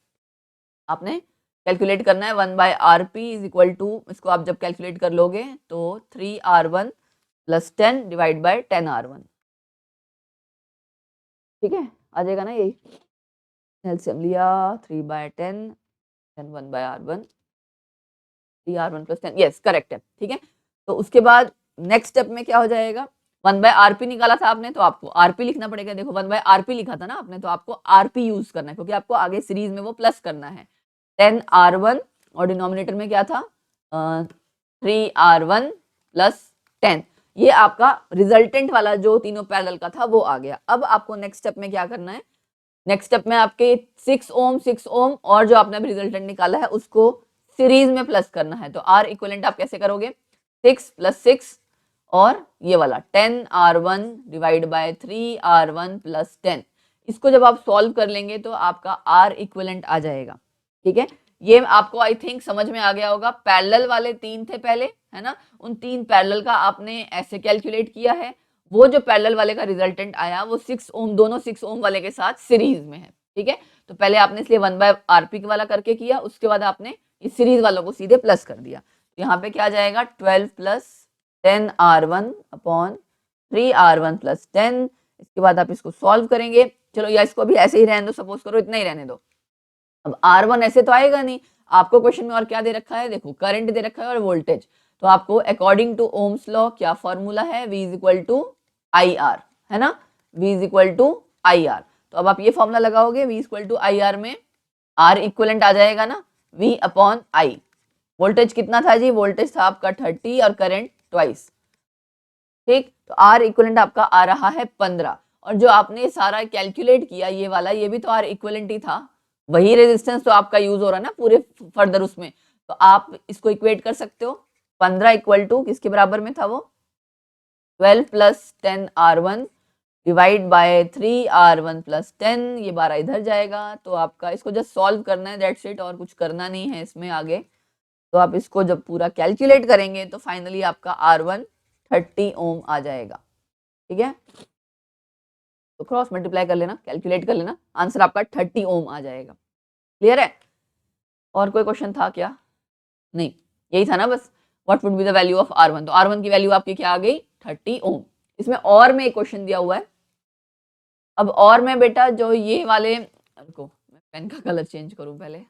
आपने कैलकुलेट करना है 1/rp इज इक्वल टू, इसको आप जब कैलकुलेट कर लोगे तो 3r1 plus 10 divide by 10r1, ठीक है, आ जाएगा ना यही। एलसीएम लिया 3/10 then 1/r1, 3r1 plus 10, yes correct है, ठीक है। तो उसके बाद नेक्स्ट स्टेप में क्या हो जाएगा, 1/rp निकाला था आपने तो आपको rp लिखना पड़ेगा। देखो 1/rp लिखा था ना आपने, तो आपको rp यूज करना है क्योंकि आपको आगे सीरीज में वो प्लस करना है। 10r1 और डिनोमिनेटर में क्या था 3r1 प्लस 10, ये आपका रिजल्टेंट वाला जो तीनों पैरेलल का था वो आ गया। अब आपको नेक्स्ट स्टेप में क्या करना है, नेक्स्ट स्टेप में आपके 6 ओम और जो आपने अभी रिजल्टेंट निकाला है उसको सीरीज में प्लस करना है। तो आर इक्विवेलेंट आप कैसे करोगे, 6 + 6 और ये वाला 10r1 divide by 3r1 plus 10, इसको जब आप सॉल्व कर लेंगे तो आपका आर इक्विवेलेंट आ जाएगा, ठीक है। ये आपको आई थिंक समझ में आ गया होगा। पैरेलल वाले तीन थे पहले, है ना, उन तीन पैरेलल का आपने ऐसे कैलकुलेट किया है। वो जो पैरेलल वाले का रिजल्टेंट आया वो 6 ओम, दोनों 6 ओम वाले के साथ सीरीज में है, ठीक है। तो पहले आपने इसलिए 1/rp वाला करके किया, उसके बाद आपने इस सीरीज वालों को सीधे प्लस कर दिया। तो यहाँ पे क्या जाएगा 12 plus 10r1 upon 3r1 plus 10। इसके बाद आप इसको सॉल्व करेंगे, चलो या इसको भी ऐसे ही रहने दो, सपोज करो इतना ही रहने दो। अब R1 ऐसे तो आएगा नहीं, आपको क्वेश्चन में और क्या दे रखा है, देखो करंट दे रखा है और वोल्टेज। तो आपको अकॉर्डिंग टू ओम्स लॉ क्या फॉर्मूला है, V is equal to IR, है ना, V is equal to IR। तो अब आप ये फॉर्मूला लगाओगे, V is equal to IR में R इक्वलेंट आ जाएगा ना, V अपॉन I। वोल्टेज कितना था जी, वोल्टेज था आपका 30 और करंट ट्वाइस, ठीक। तो R इक्वलेंट आपका आ रहा है 15, और जो आपने सारा कैलकुलेट किया ये वाला, ये भी तो R इक्वलेंट ही था, वही रेजिस्टेंस तो आपका यूज हो रहा है ना पूरे फर्दर उसमें। तो आप इसको इक्वेट कर सकते हो, 15 इक्वल टू किसके बराबर में था वो, 12 plus 10r1 divide by 3r1 plus 10, ये 12 इधर जाएगा। तो आपका इसको जस्ट सॉल्व करना है, दैट्स इट, और कुछ करना नहीं है इसमें आगे। तो आप इसको जब पूरा कैलकुलेट करेंगे तो फाइनली आपका R1 30 ओम आ जाएगा, ठीक है। तो क्रॉस मल्टीप्लाई कर लेना, कैलकुलेट कर लेना, आंसर आपका 30 ओम आ जाएगा। क्लियर है? और कोई क्वेश्चन था क्या? नहीं, यही था ना बस, what would be the value of R1। तो R1 की वैल्यू आपकी क्या आ गई, 30 ओम। इसमें और में एक क्वेश्चन दिया हुआ है। अब और में बेटा जो ये वाले, रुको मैं पेन का कलर चेंज करूं पहले,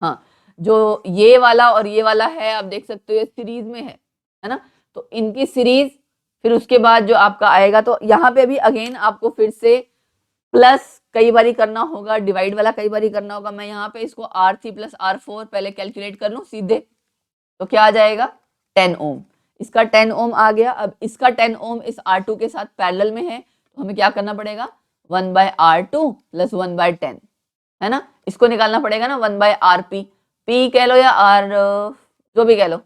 हाँ, जो ये वाला और ये वाला है आप देख सकते हो ये सीरीज में है ना। तो इनकी सीरीज, फिर उसके बाद जो आपका आएगा, तो यहाँ पे भी अगेन आपको फिर से प्लस कई बारी करना होगा, डिवाइड वाला कई बारी करना होगा। मैं यहाँ पे इसको R3 प्लस R4 पहले कैलकुलेट कर लूँ सीधे, तो क्या आ जाएगा 10 ओम। इसका 10 ओम आ गया। अब इसका 10 ओम इस R2 के साथ पैरेलल में है, तो हमें क्या करना पड़ेगा, 1/R2 प्लस 1/10, है ना। इसको निकालना पड़ेगा ना 1/RP, P कह लो या R, जो भी कह लो।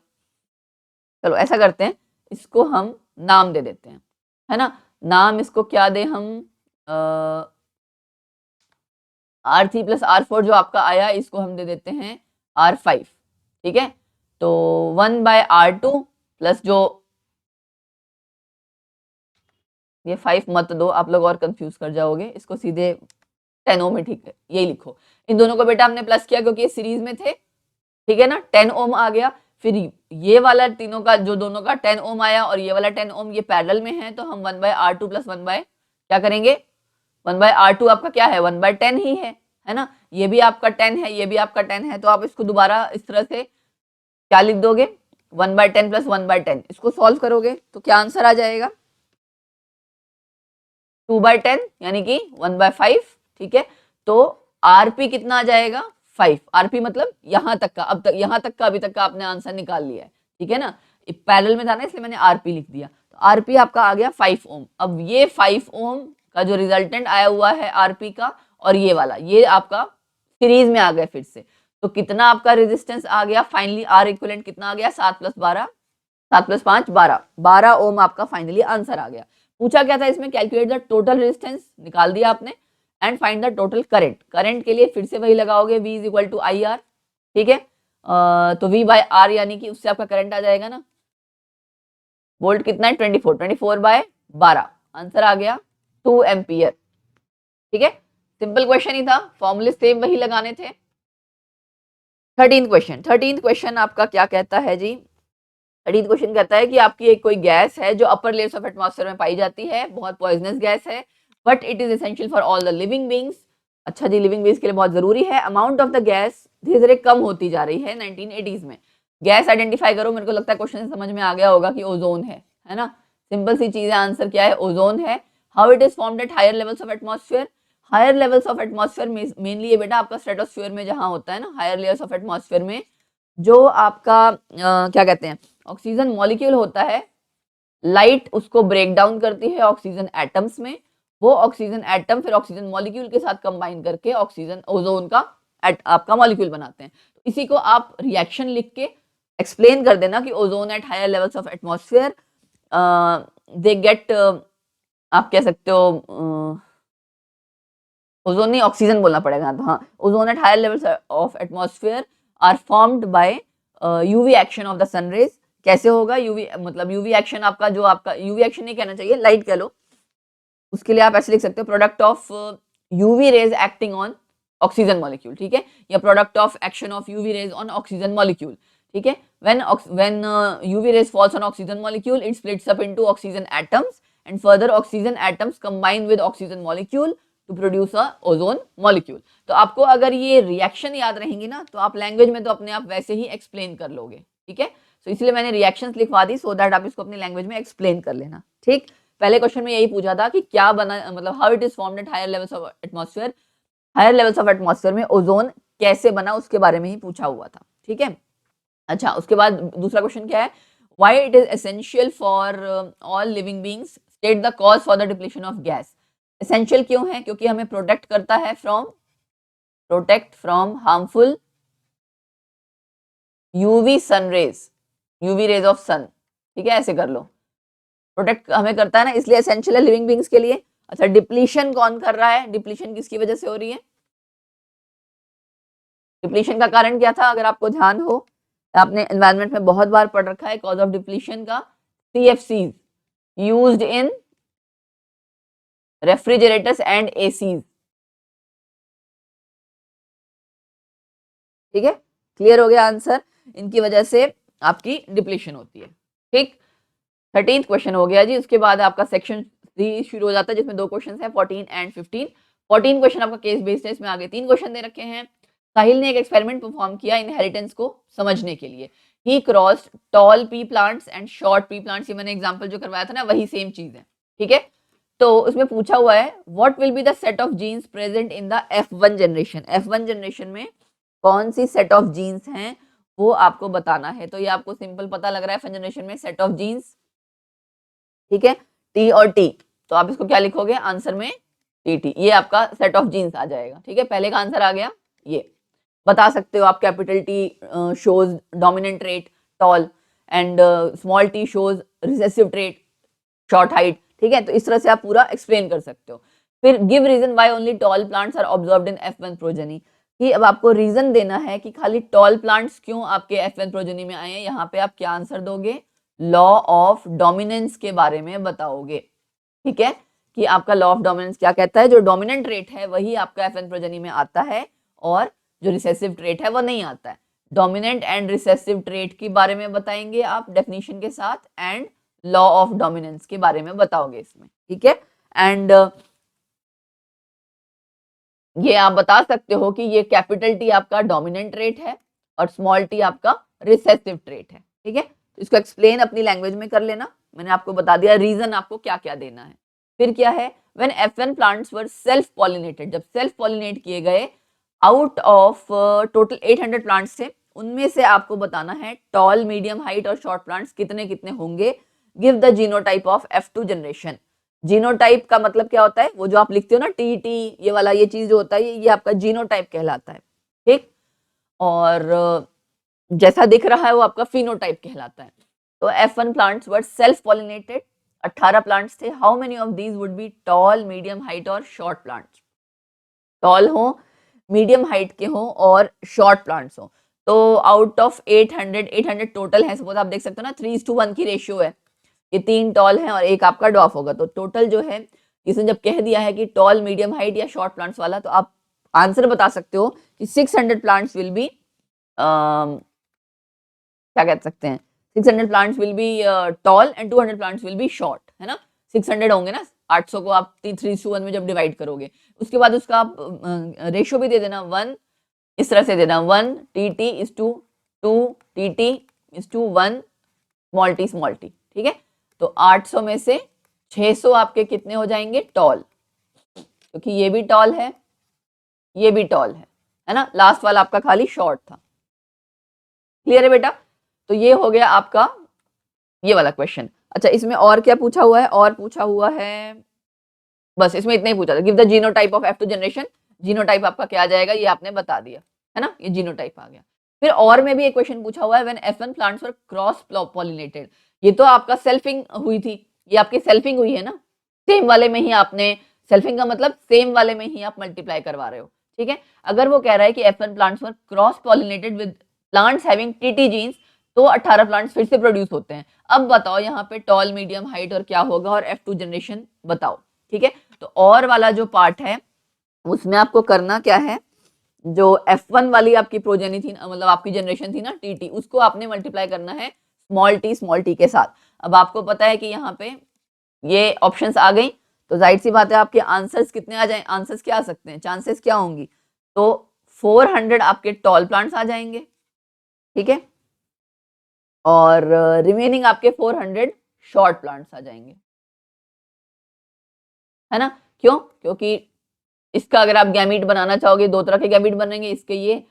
चलो ऐसा करते हैं, इसको हम नाम दे देते हैं, है ना। नाम इसको क्या दे हम, R3 प्लस R4 जो आपका आया इसको हम दे देते हैं R5, ठीक है। तो 1/R2 प्लस जो, ये 5 मत दो, आप लोग और कंफ्यूज कर जाओगे, इसको सीधे 10 ओम में, ठीक है, यही लिखो। इन दोनों को बेटा हमने प्लस किया क्योंकि ये सीरीज में थे, ठीक है ना, 10 ओम आ गया। फिर ये वाला तीनों का जो दोनों का 10 ओम आया और ये वाला 10 ओम, ये पैरेलल में है, तो हम 1/R2 प्लस 1 बाय क्या करेंगे, 1/R2 आपका क्या है 1/10 ही है ना। ये भी आपका 10 है, ये भी आपका 10 है, तो आप इसको दोबारा इस तरह से क्या लिख दोगे, 1/10 प्लस 1/10। इसको सॉल्व करोगे तो क्या आंसर आ जाएगा, 2/10 यानी कि 1/5, ठीक है। तो आरपी कितना आ जाएगा 5, आरपी मतलब यहां तक का, अब तक यहां तक का अभी तक का आपने आंसर निकाल लिया है, ठीक है ना। पैरेलल में था ना इसलिए मैंने आरपी लिख दिया। तो आरपी आपका आ गया 5 ओम। अब ये 5 ओम का जो रिजल्टेंट आया हुआ है आरपी का और ये वाला, ये आपका सीरीज में आ गया फिर से। तो कितना आपका रेजिस्टेंस आ गया फाइनली, आर इक्विवेलेंट कितना आ गया, 7 + 12, 7 + 5 12, 12 ओम आपका फाइनली आंसर आ गया। पूछा क्या था इसमें, कैलकुलेट द टोटल रेजिस्टेंस, निकाल दिया आपने, and find the total current. Current के लिए फिर से वही लगाओगे, V = IR, ठीक है। तो V/R यानी कि उससे आपका करंट आ जाएगा ना, वोल्ट कितना है 24, 24/12, आंसर आ गया 2 एम्पियर, ठीक है। सिंपल क्वेश्चन ही था, फॉर्मूले सेम वही लगाने थे। 13th क्वेश्चन आपका क्या कहता है जी, 13th क्वेश्चन कहता है कि आपकी एक कोई गैस है जो अपर लेयर्स ऑफ एटमॉस्फेयर में पाई जाती है, बहुत पॉइजनस गैस है, but it is essential for all the living beings. अच्छा जी, लिविंग बींग्स के लिए बहुत जरूरी है। अमाउंट ऑफ द गैस धीरे धीरे कम होती जा रही है 1980s में। गैस आइडेंटिफाई करो, मेरे को लगता है क्वेश्चन से समझ में आ गया होगा कि ओजोन है ना, सिंपल सी चीज है, आंसर क्या है, ओजोन है। How it is formed at higher levels of atmosphere, higher levels of atmosphere mainly ये बेटा आपका स्ट्रेटोस्फीयर में जहां होता है ना, हायर लेयर्स ऑफ एटमॉस्फेयर में जो आपका क्या कहते हैं ऑक्सीजन मॉलिक्यूल होता है, लाइट उसको ब्रेक डाउन करती है ऑक्सीजन एटम्स में, वो ऑक्सीजन एटम फिर ऑक्सीजन मॉलिक्यूल के साथ कंबाइन करके ऑक्सीजन ओजोन का आपका मॉलिक्यूल बनाते हैं। तो इसी को आप रिएक्शन लिख के एक्सप्लेन कर देना कि ozone at higher levels of atmosphere they get, आप कह सकते हो ओजोन नहीं ऑक्सीजन बोलना पड़ेगा, तो हाँ, ozone at higher levels of atmosphere are formed by UV action of the sun rays. कैसे होगा यूवी, मतलब यूवी एक्शन आपका, जो आपका यूवी एक्शन नहीं कहना चाहिए, लाइट कह लो, उसके लिए आप ऐसे लिख सकते हो product of UV rays acting on oxygen molecule, ठीक है, या product of action of UV rays on oxygen molecule, ठीक है। when UV rays falls on oxygen molecule, it splits up into oxygen atoms and further oxygen atoms combine with oxygen molecule to produce a ozone molecule। तो आपको अगर ये रिएक्शन याद रहेंगी ना, तो आप लैंग्वेज में तो अपने आप वैसे ही एक्सप्लेन कर लोगे, ठीक है। तो इसलिए मैंने रिएक्शंस लिखवा दी सो दैट आप इसको अपनी लैंग्वेज में एक्सप्लेन कर लेना, ठीक। पहले क्वेश्चन में यही पूछा था कि क्या बना, मतलब how it is formed at higher levels of atmosphere, higher levels of atmosphere में ओजोन कैसे बना उसके बारे में ही पूछा हुआ था, ठीक है। अच्छा, उसके बाद दूसरा क्वेश्चन क्या है, why it is essential for all living beings, state the cause for the depletion of gas. Essential क्यों है, क्योंकि हमें प्रोटेक्ट करता है from harmful UV sun rays, UV rays of sun, ठीक है, ऐसे कर लो, प्रोटेक्ट हमें करता है ना, इसलिए एसेंशियल है लिविंग बीइंग्स के लिए। अच्छा, डिप्लीशन कौन कर रहा है, डिप्लीशन किसकी वजह से हो रही है, डिप्लीशन का कारण क्या था, अगर आपको ध्यान हो, आपने एनवायरनमेंट में बहुत बार पढ़ रखा है कॉज ऑफ डिप्लीशन का, CFCs used in refrigerators and ACs, ठीक है, क्लियर हो गया आंसर, इनकी वजह से आपकी डिप्लीशन होती है, ठीक। 13th क्वेश्चन हो गया जी। उसके बाद आपका सेक्शन 3 शुरू हो जाता है जिसमें 2 क्वेश्चन है 14 एंड 15। 14 क्वेश्चन आपका केस बेस्ड है, इसमें आगे 3 क्वेश्चन दे रखे हैं। साहिल ने एक एक्सपेरिमेंट परफॉर्म किया इनहेरिटेंस को समझने के लिए। He crossed tall pea plants and short pea plants, ये मैंने एग्जांपल जो करवाया था ना वही सेम चीज है, ठीक है। तो उसमें पूछा हुआ है what will be the set of genes present in the F1 generation, F1 generation में कौन सी सेट ऑफ जीन्स हैं वो आपको बताना है। तो ये आपको सिंपल पता लग रहा है, F1 जनरेशन में सेट ऑफ जीन्स, ठीक है, टी और टी, तो आप इसको क्या लिखोगे आंसर में, टी, ये आपका सेट ऑफ जीन्स आ जाएगा, ठीक है। पहले का आंसर आ गया, ये बता सकते हो आप, capital T shows dominant trait tall and small T shows recessive trait short height, ठीक है। तो इस तरह से आप पूरा एक्सप्लेन कर सकते हो। फिर give reason why only tall plants are observed in F1 progeny, कि अब आपको रीजन देना है कि खाली टॉल प्लांट्स क्यों आपके F1 प्रोजेनी में आए हैं। यहाँ पे आप क्या आंसर दोगे, लॉ ऑफ डोमिनेंस के बारे में बताओगे, ठीक है, कि आपका लॉ ऑफ डोमिनेंस क्या कहता है, जो डोमिनेंट ट्रेट है वही आपका F1 प्रोजेनी में आता है और जो रिसेसिव ट्रेट है वो नहीं आता है। डोमिनेंट एंड रिसेसिव ट्रेट के बारे में बताएंगे आप डेफिनेशन के साथ, एंड लॉ ऑफ डोमिनेंस के बारे में बताओगे इसमें, ठीक है। एंड ये आप बता सकते हो कि ये कैपिटल टी आपका डोमिनेंट ट्रेट है और स्मॉल टी आपका रिसेसिव ट्रेट है, ठीक है। तो इसको एक्सप्लेन अपनी लैंग्वेज में कर लेना, मैंने आपको बता दिया रीजन आपको क्या क्या देना है। फिर क्या है, when F1 plants were self pollinated, जब सेल्फ पॉलिनेट किए गए, आउट ऑफ टोटल 800 प्लांट्स थे, उनमें से आपको बताना है टॉल मीडियम हाइट और शॉर्ट प्लांट्स कितने कितने होंगे। Give the genotype of F2 generation. Genotype का मतलब क्या होता है, वो जो आप लिखते हो ना टी ये वाला, ये चीज जो होता है ये आपका जीनोटाइप कहलाता है, ठीक। और जैसा दिख रहा है वो आपका फिनोटाइप कहलाता है। तो F1 plants were self pollinated, 18 plants थे। How many of these would be tall, medium height और शॉर्ट प्लांट्स? टॉल हो, मीडियम हाइट के हो और शॉर्ट प्लांट्स हो। तो आउट ऑफ 800 टोटल है, सपोज आप देख सकते हो ना 3:1 की रेशियो है, ये 3 टॉल है और एक आपका डॉफ होगा। तो टोटल जो है, इसने जब कह दिया है कि टॉल, मीडियम हाइट या शॉर्ट प्लांट्स वाला, तो आप आंसर बता सकते हो कि 600 प्लांट्स विल बी क्या कह सकते हैं, 600 plants will be tall and 200 plants will be short, है ना। 600 होंगे ना, 800 को आप 3:1 में जब डिवाइड करोगे, उसके बाद उसका आप रेशियो भी दे देना, 1 इस तरह से देना, 1 T is to 2 T is to 1 small T, ठीक है। तो 800 में से 600 आपके कितने हो जाएंगे, टॉल, क्योंकि ये भी टॉल है, ये भी टॉल है ना। लास्ट वाला आपका खाली शॉर्ट था। क्लियर है बेटा? तो ये हो गया आपका ये वाला क्वेश्चन। अच्छा, इसमें और क्या पूछा हुआ है, और पूछा हुआ है, बस इसमें इतना ही पूछा था, give the genotype of F2 generation. Genotype आपका क्या आ जाएगा, ये आपने बता दिया है ना, ये जीनोटाइप आ गया। फिर और में भी एक क्वेश्चन पूछा हुआ है, when F1 plants were cross pollinated. ये तो आपका सेल्फिंग हुई थी, ये आपकी सेल्फिंग हुई है ना, सेम वाले में ही आपने, सेल्फिंग का मतलब सेम वाले में ही आप मल्टीप्लाई करवा रहे हो, ठीक है। अगर वो कह रहा है कि F1 plants were cross pollinated with plants having TT genes, तो 18 प्लांट्स फिर से प्रोड्यूस होते हैं। अब बताओ यहाँ पे टॉल, मीडियम, हाइट और क्या होगा, और F2 जनरेशन बताओ, ठीक है। तो और वाला जो पार्ट है उसमें आपको करना क्या है, जो F1 वाली आपकी प्रोजेनी थी, मतलब आपकी जनरेशन थी ना टी, उसको आपने मल्टीप्लाई करना है स्मॉल टी के साथ। अब आपको पता है कि यहाँ पे ये ऑप्शंस आ गई, तो जाहिर सी बात है आपके आंसर्स कितने आ जाए, आंसर्स क्या आ सकते हैं, चांसेस क्या होंगी, तो 400 आपके टॉल प्लांट्स आ जाएंगे, ठीक है, और रिमेनिंग आपके 400 शॉर्ट प्लांट्स आ जाएंगे, है ना। क्यों? क्योंकि इसका अगर आप गैमीट बनाना चाहोगे, दो तरह के गैमीट बनेंगे, इसके ये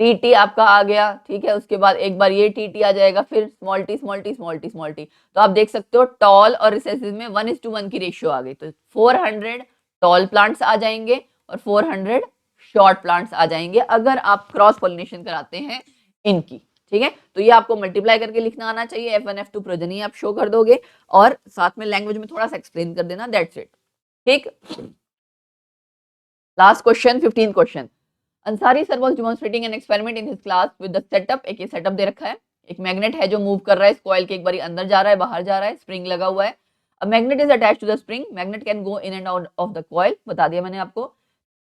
टी आपका आ गया, ठीक है, उसके बाद एक बार ये टी आ जाएगा, फिर स्मॉल टी। तो आप देख सकते हो टॉल और रिसेसिव में 1:1 की रेशियो आ गई, तो 400 टॉल प्लांट्स आ जाएंगे और 400 शॉर्ट प्लांट्स आ जाएंगे अगर आप क्रॉस पॉलिनेशन कराते हैं इनकी, ठीक है। तो ये आपको मल्टीप्लाई करके लिखना आना चाहिए, F1 F2 प्रोजनी आप शो कर दोगे और साथ में लैंग्वेज में थोड़ा सा एक्सप्लेन कर देना, दैट्स इट, ठीक। Last question, 15th question. Ansari sir was demonstrating an experiment in his class with the setup. एक ये सेटअप दे रखा है, एक मैग्नेट है जो मूव कर रहा है, इस कॉइल के एक बारी अंदर जा रहा है, बाहर जा रहा है, स्प्रिंग लगा हुआ है। A magnet is attached to the spring, magnet can go in and out of the coil, बता दिया मैंने आपको।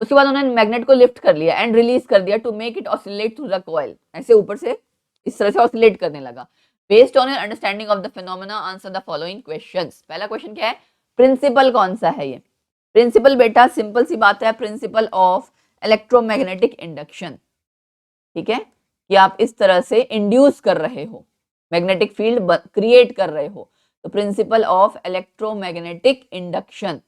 उसके बाद उन्होंने मैग्नेट को लिफ्ट कर लिया एंड रिलीज कर दिया to make it oscillate through the coil, ऐसे ऊपर से इस तरह से ऑसिलेट करने लगा। Based on your understanding of the phenomena answer the following questions. पहला क्वेश्चन क्या है, प्रिंसिपल कौन सा है ये? प्रिंसिपल बेटा सिंपल सी बात है, प्रिंसिपल ऑफ इलेक्ट्रोमैग्नेटिक इंडक्शन, ठीक है, कि आप इस तरह से इंड्यूस कर रहे हो, मैग्नेटिक फील्ड क्रिएट कर रहे हो, तो प्रिंसिपल ऑफ इलेक्ट्रोमैग्नेटिक इंडक्शन।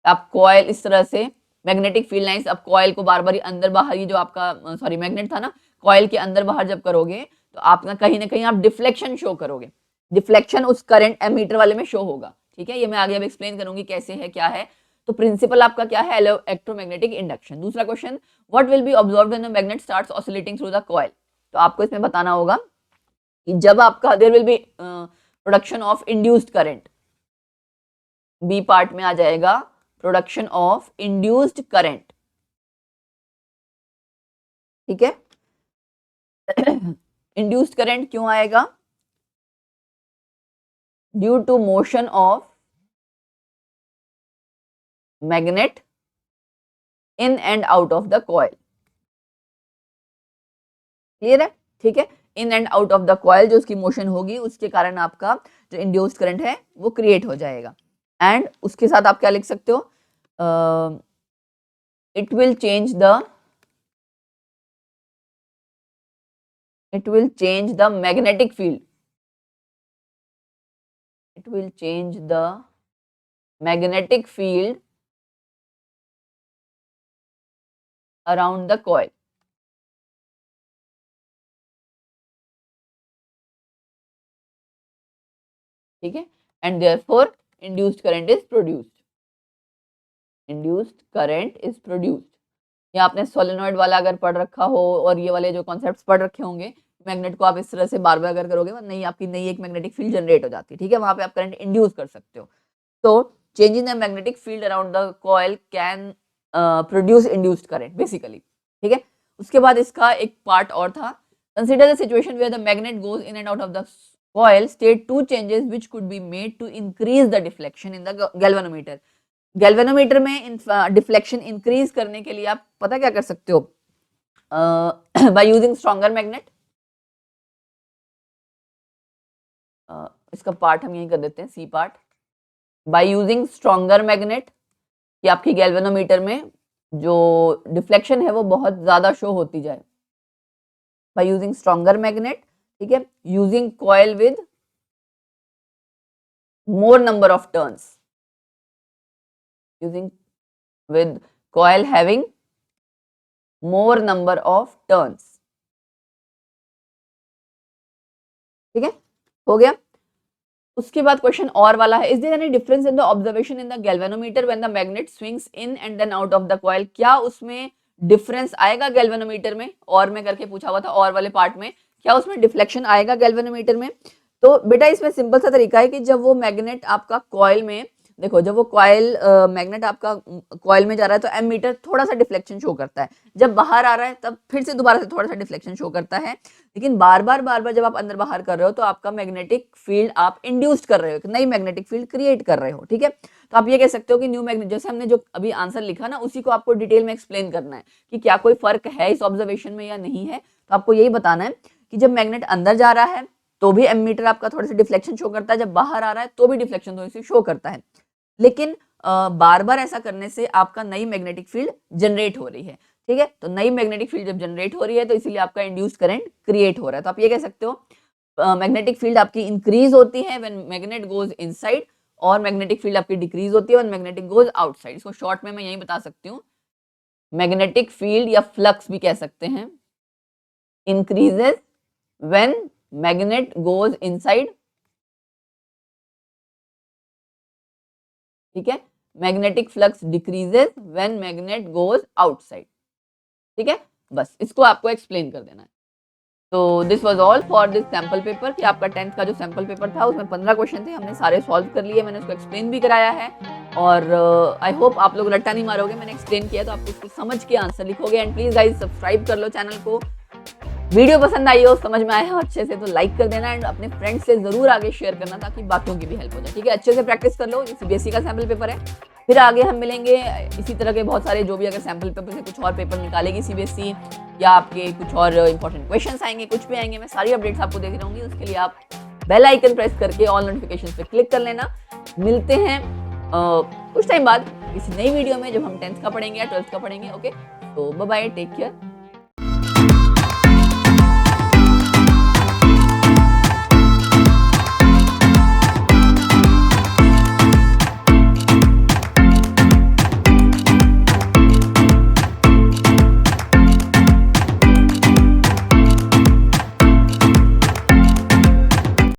आप कॉइल इस तरह से मैग्नेटिक फील्ड लाइंस, अब कॉइल को बार बार अंदर बाहर, ये जो आपका सॉरी मैग्नेट था ना, कॉइल के अंदर बाहर जब करोगे तो आप ना कहीं आप डिफ्लेक्शन शो करोगे, डिफ्लेक्शन उस करंट एमीटर वाले में शो होगा, ठीक है। ये मैं आगे अब एक्सप्लेन करूंगी कैसे है क्या है। तो प्रिंसिपल आपका क्या है, इलेक्ट्रोमैग्नेटिक इंडक्शन। दूसरा question, what will be observed when the magnet starts oscillating through the coil. तो आपको इसमें बताना होगा कि जब आपका there will be production of induced current, B part में आ जाएगा प्रोडक्शन ऑफ इंड्यूस्ड करंट, ठीक है। इंड्यूस्ड करंट क्यों आएगा, due to motion of magnet in and out of the coil, clear है, ठीक है। In and out of the coil जो उसकी मोशन होगी उसके कारण आपका जो इंड्यूस्ड करंट है वो क्रिएट हो जाएगा। एंड उसके साथ आप क्या लिख सकते हो, it will change the magnetic field, it will change the magnetic field around the coil, ठीक है। and therefore induced current is produced. Induced current is produced. या आपने सोलेनॉइड वाला अगर पढ़ रखा हो और ये वाले जो कॉन्सेप्ट्स पढ़ रखे होंगे, मैग्नेट को आप इस तरह से बार बार अगर करोगे नई आपकी नई एक मैग्नेटिक फील्ड जनरेट हो जाती है, ठीक है, वहां पे आप करंट इंड्यूस कर सकते हो. तो change in the magnetic field around the coil can produce induced current basically, ठीक है. उसके बाद इसका एक पार्ट और था, consider the situation where the magnet goes in and out of the coil, state two changes which could be made to increase the deflection in the galvanometer. Galvanometer में डिफ्लेक्शन इंक्रीज करने के लिए आप पता क्या कर सकते हो, बाय यूजिंग स्ट्रॉन्गर मैग्नेट. इसका पार्ट हम यही कर देते हैं, C part. By using stronger magnet कि आपकी गैल्वेनोमीटर में जो डिफ्लेक्शन है वो बहुत ज्यादा शो होती जाए. बाय यूजिंग स्ट्रॉन्गर मैग्नेट, ठीक है, using coil with more number of turns, using with coil having more number of turns. ठीक है, हो गया. उसके बाद क्वेश्चन और वाला है, is there any difference in the observation in the galvanometer when the magnet swings in and then out of the coil. क्या उसमें डिफरेंस आएगा गैल्वेनोमीटर में, और में करके पूछा हुआ था, और वाले पार्ट में क्या उसमें डिफ्लेक्शन आएगा गैल्वेनोमीटर में. तो बेटा इसमें सिंपल सा तरीका है कि जब वो मैग्नेट आपका कॉइल में, देखो जब वो कॉइल मैग्नेट आपका कॉइल में जा रहा है तो एमीटर थोड़ा सा डिफ्लेक्शन शो करता है, जब बाहर आ रहा है तब फिर से दोबारा से थोड़ा सा डिफ्लेक्शन शो करता है. लेकिन बार बार जब आप अंदर बाहर कर रहे हो तो आपका मैग्नेटिक फील्ड आप इंड्यूस्ड कर रहे हो, एक नई मैग्नेटिक फील्ड क्रिएट कर रहे हो, ठीक है. तो आप ये कह सकते हो कि न्यू मैग्नेट, जैसे हमने जो अभी आंसर लिखा ना उसी को आपको डिटेल में एक्सप्लेन करना है कि क्या कोई फर्क है इस ऑब्जर्वेशन में या नहीं है. तो आपको यही बताना है कि जब मैग्नेट अंदर जा रहा है तो भी एमीटर आपका थोड़ा सा डिफ्लेक्शन शो करता है, जब बाहर आ रहा है तो भी डिफ्लेक्शन थोड़ी सी शो करता है. लेकिन बार बार ऐसा करने से आपका नई मैग्नेटिक फील्ड जनरेट हो रही है, ठीक है. तो नई मैग्नेटिक फील्ड जब जनरेट हो रही है तो इसीलिए आपका इंड्यूस्ड करंट क्रिएट हो रहा है. तो आप ये कह सकते हो मैग्नेटिक फील्ड आपकी इंक्रीज होती है व्हेन मैग्नेट गोज इनसाइड, और मैग्नेटिक फील्ड आपकी डिक्रीज होती है व्हेन मैग्नेटिक गोज आउटसाइड. इसको शॉर्ट में मैं यही बता सकती हूँ, मैग्नेटिक फील्ड या फ्लक्स भी कह सकते हैं, increases when magnet goes inside, ठीक है. Magnetic flux decreases when magnet goes outside, ठीक है. बस इसको आपको एक्सप्लेन कर देना है. तो this was all for this sample paper कि आपका 10th का जो सैंपल पेपर था उसमें 15 क्वेश्चन थे, हमने सारे सॉल्व कर लिए, मैंने उसको एक्सप्लेन भी कराया है. और आई होप आप लोग रट्टा नहीं मारोगे, मैंने एक्सप्लेन किया तो आप उसको समझ के आंसर लिखोगे. एंड प्लीज गाइज सब्सक्राइब कर लो चैनल को. वीडियो पसंद आई हो, समझ में आया हो अच्छे से, तो लाइक कर देना एंड अपने फ्रेंड्स से जरूर आगे शेयर करना ताकि बाकियों की भी हेल्प हो जाए, ठीक है. अच्छे से प्रैक्टिस कर लो, ये सीबीएसई का सैंपल पेपर है. फिर आगे हम मिलेंगे इसी तरह के बहुत सारे, जो भी अगर सैंपल पेपर से कुछ और पेपर निकालेगी सीबीएसई या आपके कुछ और इंपॉर्टेंट क्वेश्चंस आएंगे, कुछ भी आएंगे, मैं सारी अपडेट्स आपको देती रहूंगी. उसके लिए आप बेल आइकन प्रेस करके ऑल नोटिफिकेशन पे क्लिक कर लेना. मिलते हैं कुछ टाइम बाद किसी नई वीडियो में जब हम 10th का पढ़ेंगे या 12th का पढ़ेंगे. ओके, तो बाय बाय, टेक केयर.